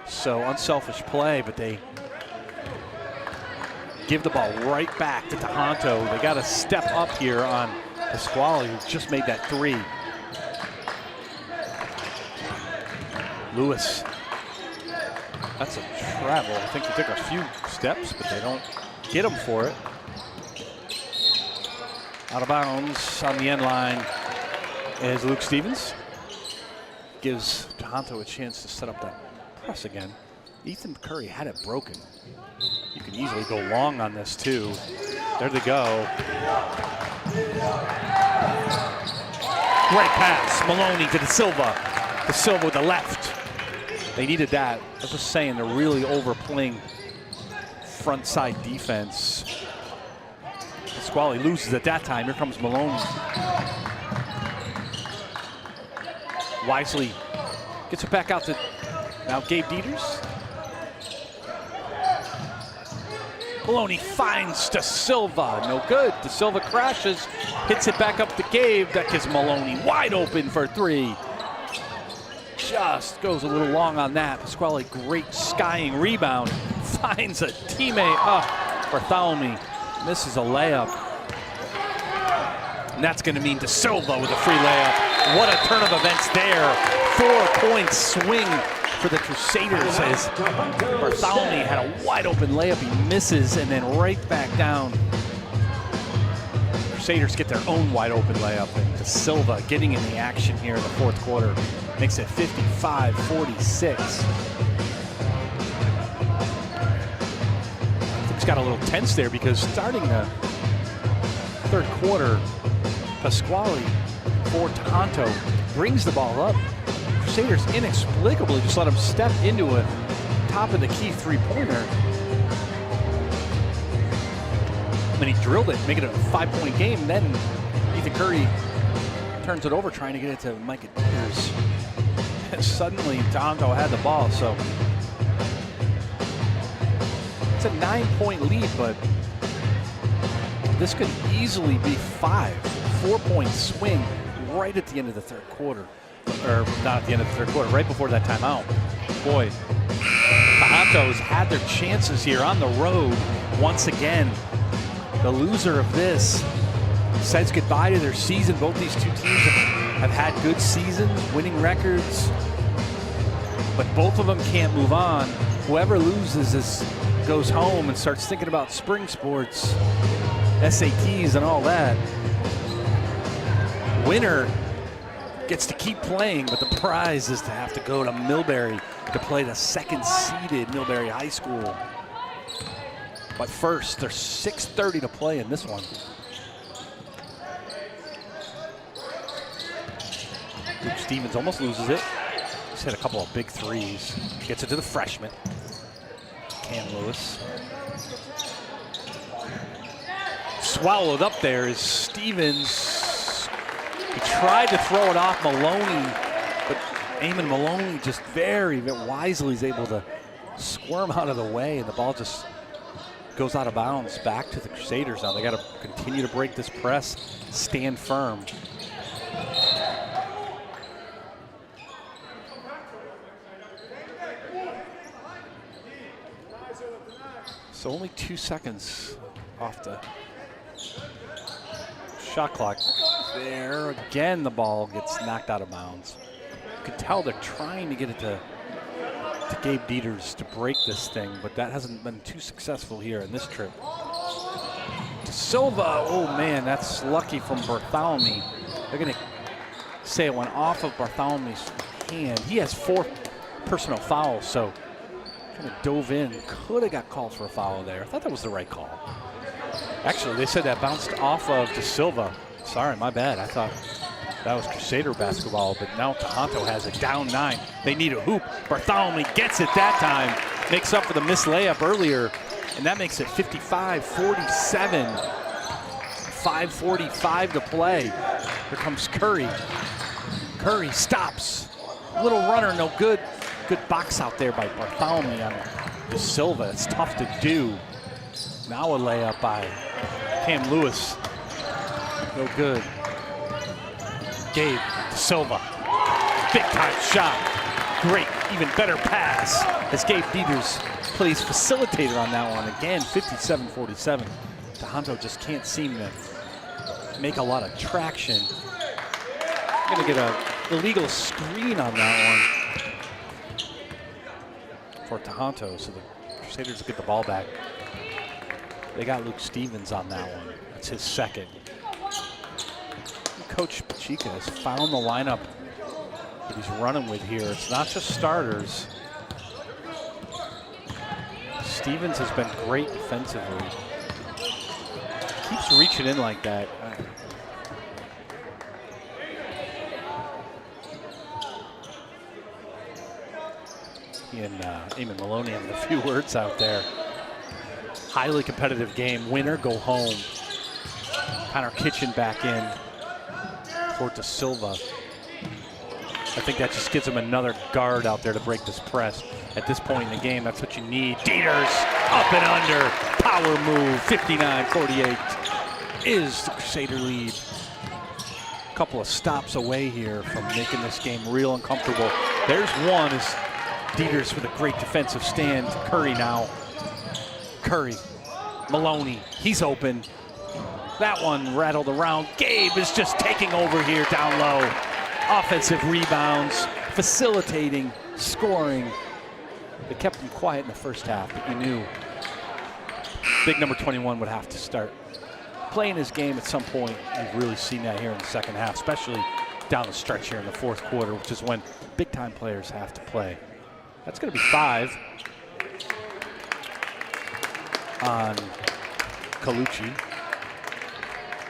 So unselfish play, but they give the ball right back to Tahanto. They got to step up here on Pasquale, who just made that 3. Lewis. That's a travel. I think he took a few steps, but they don't get him for it. Out of bounds on the end line is Luke Stevens. Gives Tahanto a chance to set up that press again. Ethan Curry had it broken. You can easily go long on this too. There they go. Great pass, Maloney to De Silva. De Silva with the left. They needed that. I was just saying, they're really overplaying front side defense. Pasquale loses at that time. Here comes Maloney. Wisely gets it back out to now Gabe Dieters. Maloney finds De Silva. No good. De Silva crashes, hits it back up to Gabe. That gives Maloney wide open for 3. Just goes a little long on that. Pasquale, great skying rebound. Finds a teammate. Bartholomew misses a layup. And that's going to mean De Silva with a free layup. What a turn of events there. 4-point swing for the Crusaders as Bartholomew had a wide open layup. He misses and then right back down. Crusaders get their own wide open layup, and De Silva getting in the action here in the fourth quarter makes it 55-46. Things got a little tense there because starting the third quarter, Pasquale for Tahanto brings the ball up. Crusaders inexplicably just let him step into a top of the key three-pointer. And he drilled it, making it a 5-point game. Then Ethan Curry turns it over, trying to get it to Micah Peters. And suddenly Tahanto had the ball, so it's a 9-point lead, but this could easily be 5. 4-point swing right at the end of the third quarter. Or not at the end of the third quarter, right before that timeout. Boy, Tahanto's had their chances here on the road once again. The loser of this says goodbye to their season. Both these two teams have had good seasons, winning records, but both of them can't move on. Whoever loses goes home and starts thinking about spring sports, SATs and all that. Winner gets to keep playing, but the prize is to have to go to Millbury to play the second-seeded Millbury High School. But first, there's 6:30 to play in this one. Luke Stevens almost loses it. He's hit a couple of big threes. Gets it to the freshman, Cam Lewis. Swallowed up there is Stevens. He tried to throw it off Maloney, but Eamon Maloney just very wisely is able to squirm out of the way, and the ball just goes out of bounds back to the Crusaders now. They got to continue to break this press, stand firm. So only 2 seconds off the shot clock. There again, the ball gets knocked out of bounds. You can tell they're trying to get it to Gabe Dieters to break this thing, but that hasn't been too successful here in this trip. De Silva, oh man, that's lucky from Bartholomew. They're gonna say it went off of Bartholomew's hand. He has 4 personal fouls, so kind of dove in. Could have got called for a foul there. I thought that was the right call. Actually, they said that bounced off of De Silva. Sorry, my bad. I thought that was Crusader basketball, but now Tahanto has it down 9. They need a hoop. Bartholomew gets it that time. Makes up for the missed layup earlier, and that makes it 55-47. 5:45 to play. Here comes Curry. Curry stops. Little runner, no good. Good box out there by Bartholomew on De Silva. It's tough to do. Now a layup by Cam Lewis. No good. Gabe De Silva. Big time shot. Great, even better pass as Gabe Dieters plays facilitator on that one. Again, 57-47. Tahanto just can't seem to make a lot of traction. Gonna get an illegal screen on that one for Tahanto, so the Crusaders get the ball back. They got Luke Stevens on that one. That's his second. Coach Pacheco has found the lineup that he's running with here. It's not just starters. Stevens has been great defensively. Keeps reaching in like that. He and Eamon Maloney having a few words out there. Highly competitive game. Winner, go home. Connor Kitchen back in for De Silva. I think that just gives him another guard out there to break this press. At this point in the game, that's what you need. Dieters up and under. Power move. 59-48 is the Crusader lead. A couple of stops away here from making this game real uncomfortable. There's one is Dieters with a great defensive stand. Curry now. Curry. Maloney. He's open. That one rattled around. Gabe is just taking over here down low. offensive rebounds, facilitating, scoring. They kept him quiet in the first half, but you knew big number 21 would have to start playing his game at some point. You've really seen that here in the second half, especially down the stretch here in the fourth quarter, which is when big-time players have to play. That's going to be 5 on Colucci.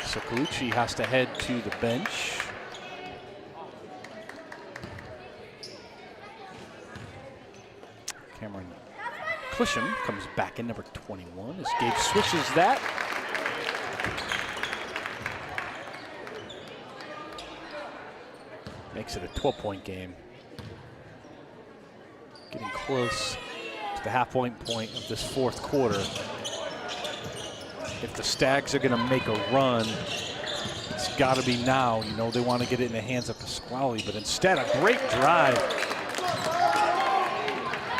So Colucci has to head to the bench. Cameron Clisham comes back in, number 21, as Gabe switches that. Makes it a 12-point game. Getting close to the halfway point of this fourth quarter. If the Stags are going to make a run, it's got to be now. You know they want to get it in the hands of Pasquale, but instead a great drive.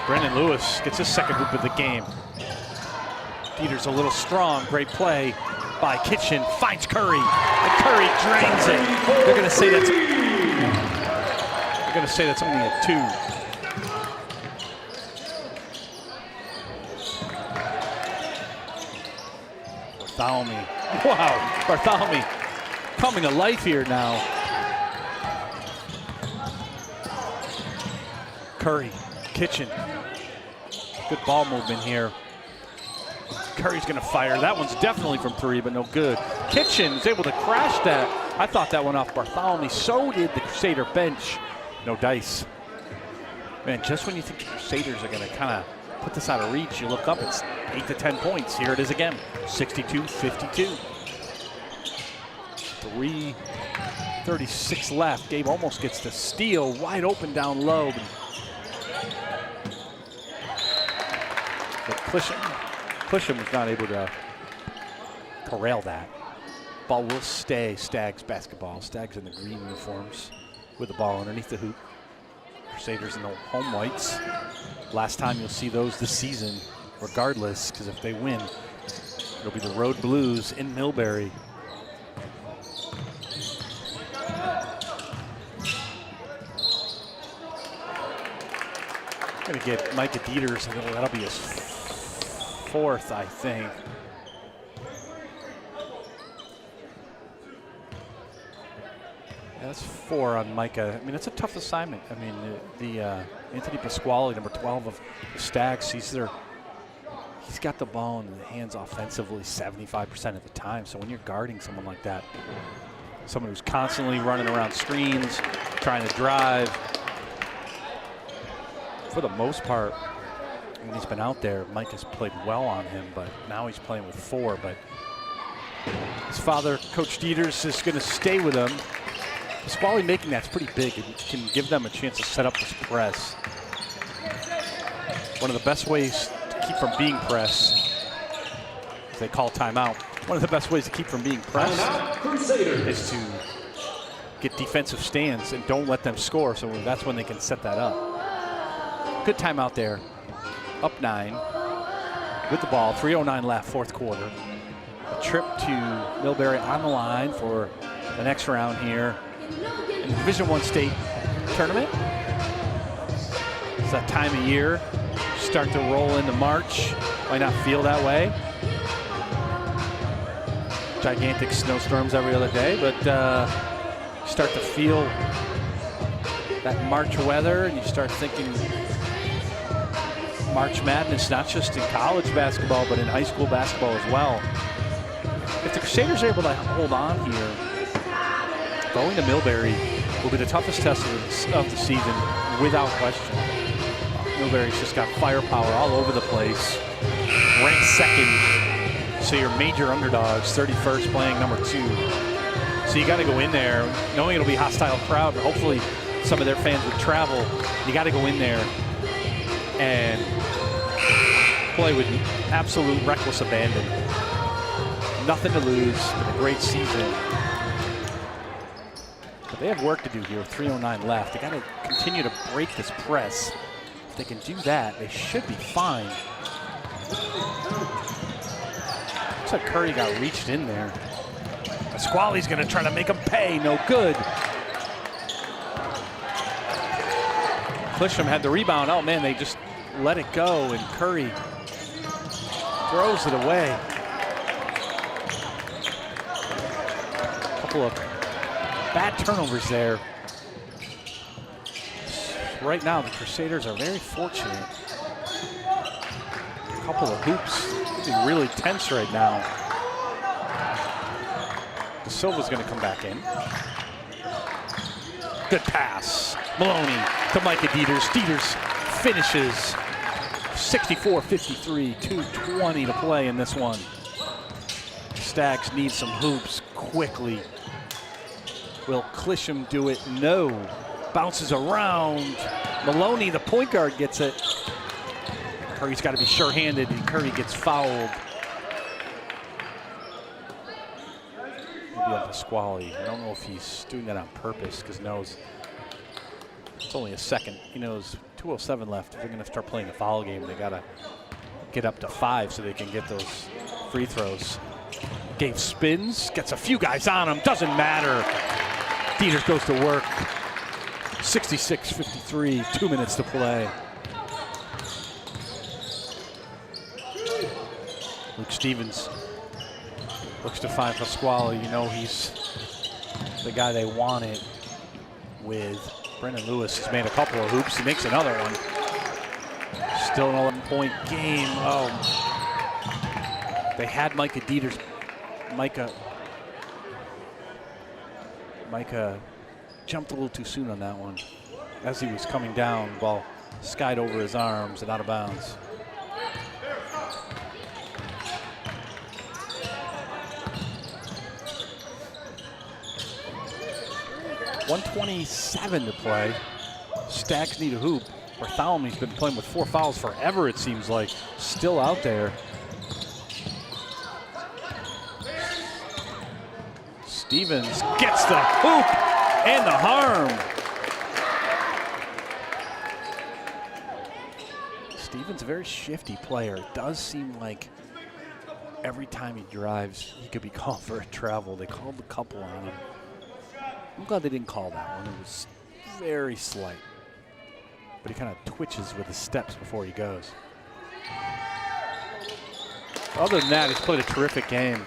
Brendan Lewis gets his second hoop of the game. Dieter's a little strong. Great play by Kitchen. Finds Curry, and Curry drains it. They're going to say that's only a 2. Bartholomew. Wow, Bartholomew coming to life here now. Curry, Kitchen. Good ball movement here. Curry's going to fire. That one's definitely from 3, but no good. Kitchen is able to crash that. I thought that went off Bartholomew. So did the Crusader bench. No dice. Man, just when you think the Crusaders are going to kind of put this out of reach, you look up, it's 8 to 10 points. Here it is again, 62-52. 3:36 left. Gabe almost gets the steal, wide open down low. But Clisham was not able to corral that. Ball will stay Stags basketball. Stags in the green uniforms with the ball underneath the hoop. Crusaders in the home whites. Last time you'll see those this season, regardless, because if they win, it'll be the Road Blues in Millbury. Gonna get Micah Dieters, that'll be his 4th, I think. That's 4 on Micah. I mean, it's a tough assignment. I mean, the Anthony Pasquale, number 12 of the Stags, he's got the ball in the hands offensively 75% of the time. So when you're guarding someone like that, someone who's constantly running around screens, trying to drive, for the most part, when he's been out there, Mike has played well on him, but now he's playing with 4. But his father, Coach Dieters, is going to stay with him. Pasquale making that's pretty big. It can give them a chance to set up this press. One of the best ways to keep from being pressed, if they call timeout, one of the best ways to keep from being pressed is to get defensive stands and don't let them score. So that's when they can set that up. Good timeout there. Up 9 with the ball. 3:09 left, fourth quarter. A trip to Millbury on the line for the next round here in the Division I state tournament. It's that time of year. Start to roll into March. Might not feel that way. Gigantic snowstorms every other day, but start to feel that March weather, and you start thinking March Madness, not just in college basketball, but in high school basketball as well. If the Crusaders are able to hold on here, going to Millbury will be the toughest test of the season, without question. Millbury's just got firepower all over the place. Ranked 2nd, so your major underdogs, 31st playing number 2. So you got to go in there, knowing it'll be a hostile crowd, but hopefully some of their fans would travel. You got to go in there and play with absolute reckless abandon. Nothing to lose, been a great season. But they have work to do here, 3:09 left. They got to continue to break this press. If they can do that, they should be fine. Looks like Curry got reached in there. Pasquale's gonna try to make him pay, no good. Clisham had the rebound. Oh man, they just let it go, and Curry throws it away. A couple of bad turnovers there. Right now, the Crusaders are very fortunate. A couple of hoops, looking really tense right now. De Silva's going to come back in. Good pass. Maloney to Micah Dieters. Dieters finishes 64-53, 2:20 to play in this one. Stags need some hoops quickly. Will Clisham do it? No. Bounces around. Maloney, the point guard, gets it. Curry's got to be sure-handed, and Curry gets fouled. Maybe on Pasquale. I don't know if he's doing that on purpose because knows it's only a second. He knows 2:07 left. If they're going to start playing a foul game, they got to get up to 5 so they can get those free throws. Gabe spins, gets a few guys on him. Doesn't matter. Dieters goes to work. 66-53, 2 minutes to play. Luke Stevens looks to find Pasquale. You know he's the guy they wanted with. Brendan Lewis has made a couple of hoops. He makes another one. Still an 11-point game. Oh, they had Micah Dieters. Micah jumped a little too soon on that one. As he was coming down, ball skied over his arms and out of bounds. .127 to play. Stags need a hoop. Bartholomew's been playing with 4 fouls forever, it seems like. Still out there. Stevens gets the hoop and the harm. Stevens, a very shifty player. It does seem like every time he drives, he could be called for a travel. They called the couple on him. I'm glad they didn't call that one. It was very slight. But he kind of twitches with his steps before he goes. Other than that, he's played a terrific game.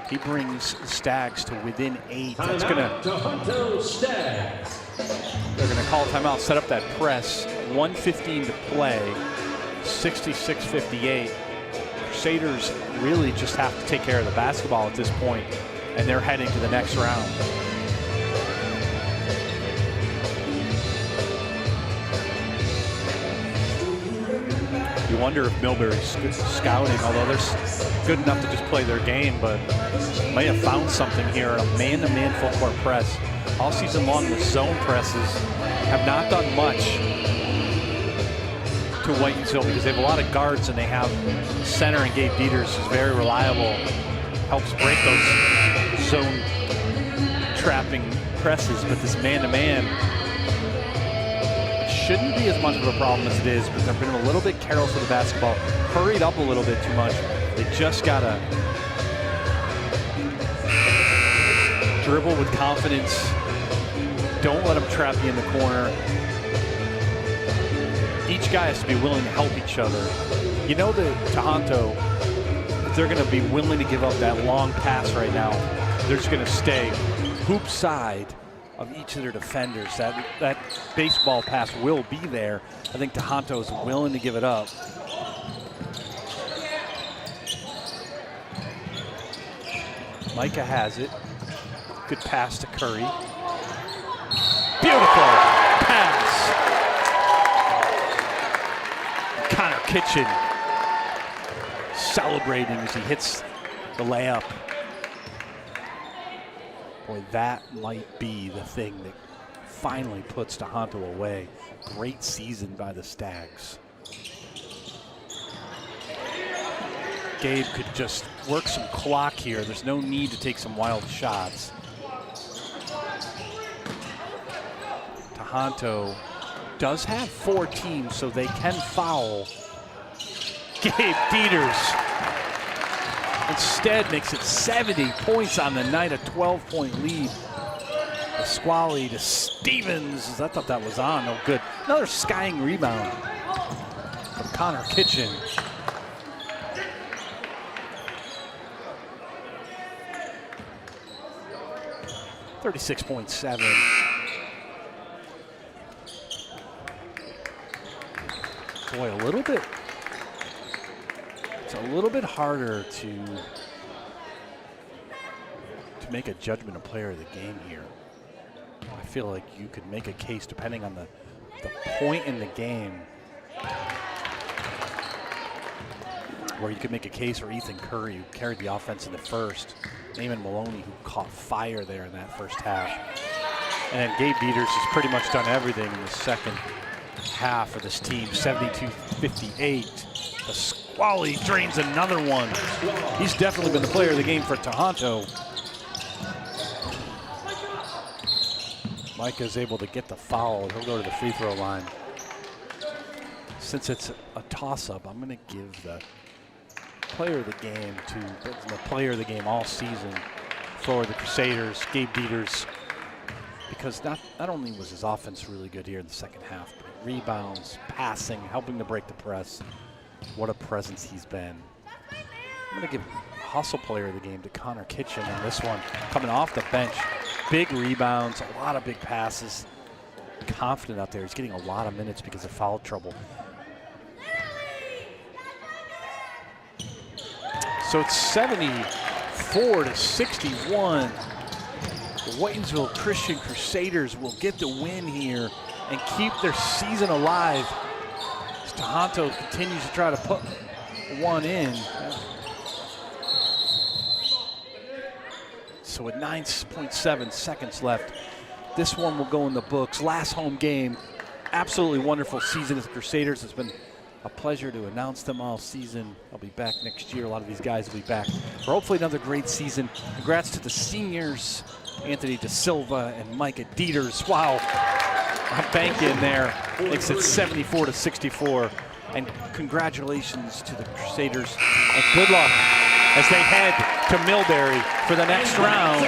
He brings Stags to within 8. That's gonna. Tahanto Stags. They're gonna call timeout, set up that press. 1:15 to play. 66-58. Crusaders really just have to take care of the basketball at this point, and they're heading to the next round. You wonder if Millbury's good scouting, although they're good enough to just play their game, but may have found something here. A man-to-man full court press. All season long, the zone presses have not done much to Whitensville because they have a lot of guards, and they have center and Gabe Dieters, who's very reliable, helps break those zone trapping presses. But this man-to-man shouldn't be as much of a problem as it is, but they've been a little bit careless with the basketball, hurried up a little bit too much. They just gotta dribble with confidence. Don't let them trap you in the corner. Each guy has to be willing to help each other. You know that Tahanto, if they're gonna be willing to give up that long pass right now, they're just gonna stay hoop side of each of their defenders. That baseball pass will be there. I think Tahanto is willing to give it up. Micah has it. Good pass to Curry. Beautiful pass. Connor Kitchen celebrating as he hits the layup. Boy, that might be the thing that finally puts Tahanto away. Great season by the Stags. Gabe could just work some clock here. There's no need to take some wild shots. Tahanto does have 4 teams, so they can foul. Gabe Dieters instead makes it 70 points on the night, a 12-point lead. Pasquale to Stevens. I thought that was on. No good. Another skying rebound from Connor Kitchen. .7. Boy, a little bit. It's a little bit harder to make a judgment of player of the game here. I feel like you could make a case depending on the point in the game where you could make a case for Ethan Curry, who carried the offense in the first. Eamon Maloney, who caught fire there in that first half. And Gabe Dieters has pretty much done everything in the second half for this team, 72-58. Pasquale drains another one. He's definitely been the player of the game for Tahanto. Micah is able to get the foul. He'll go to the free throw line. Since it's a toss-up, I'm going to give the player of the game to the player of the game all season for the Crusaders, Gabe Dieters, because not only was his offense really good here in the second half, but rebounds, passing, helping to break the press. What a presence he's been. I'm going to give hustle player of the game to Connor Kitchen in this one, coming off the bench. Big rebounds, a lot of big passes. Confident out there. He's getting a lot of minutes because of foul trouble. So it's 74-61. The Whitinsville Christian Crusaders will get the win here and keep their season alive. As Tahanto continues to try to put one in. So with 9.7 seconds left, this one will go in the books. Last home game. Absolutely wonderful season as the Crusaders. It's been a pleasure to announce them all season. I'll be back next year. A lot of these guys will be back for hopefully another great season. Congrats to the seniors, Anthony De Silva and Micah Dieters. Wow, a bank in there. Makes it 74-64. And congratulations to the Crusaders. And good luck as they head to Millbury for the next round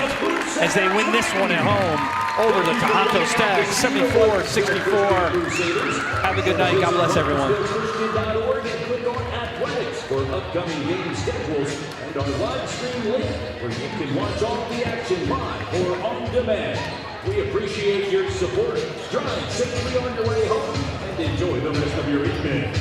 as they win this one at home over the Tahanto Stag, 74-64. Have a good night. God bless everyone. Click on athletics for upcoming game schedules and our live stream link where you can watch all the action live or on demand. We appreciate your support. Drive safely on your way home and enjoy the rest of your evening.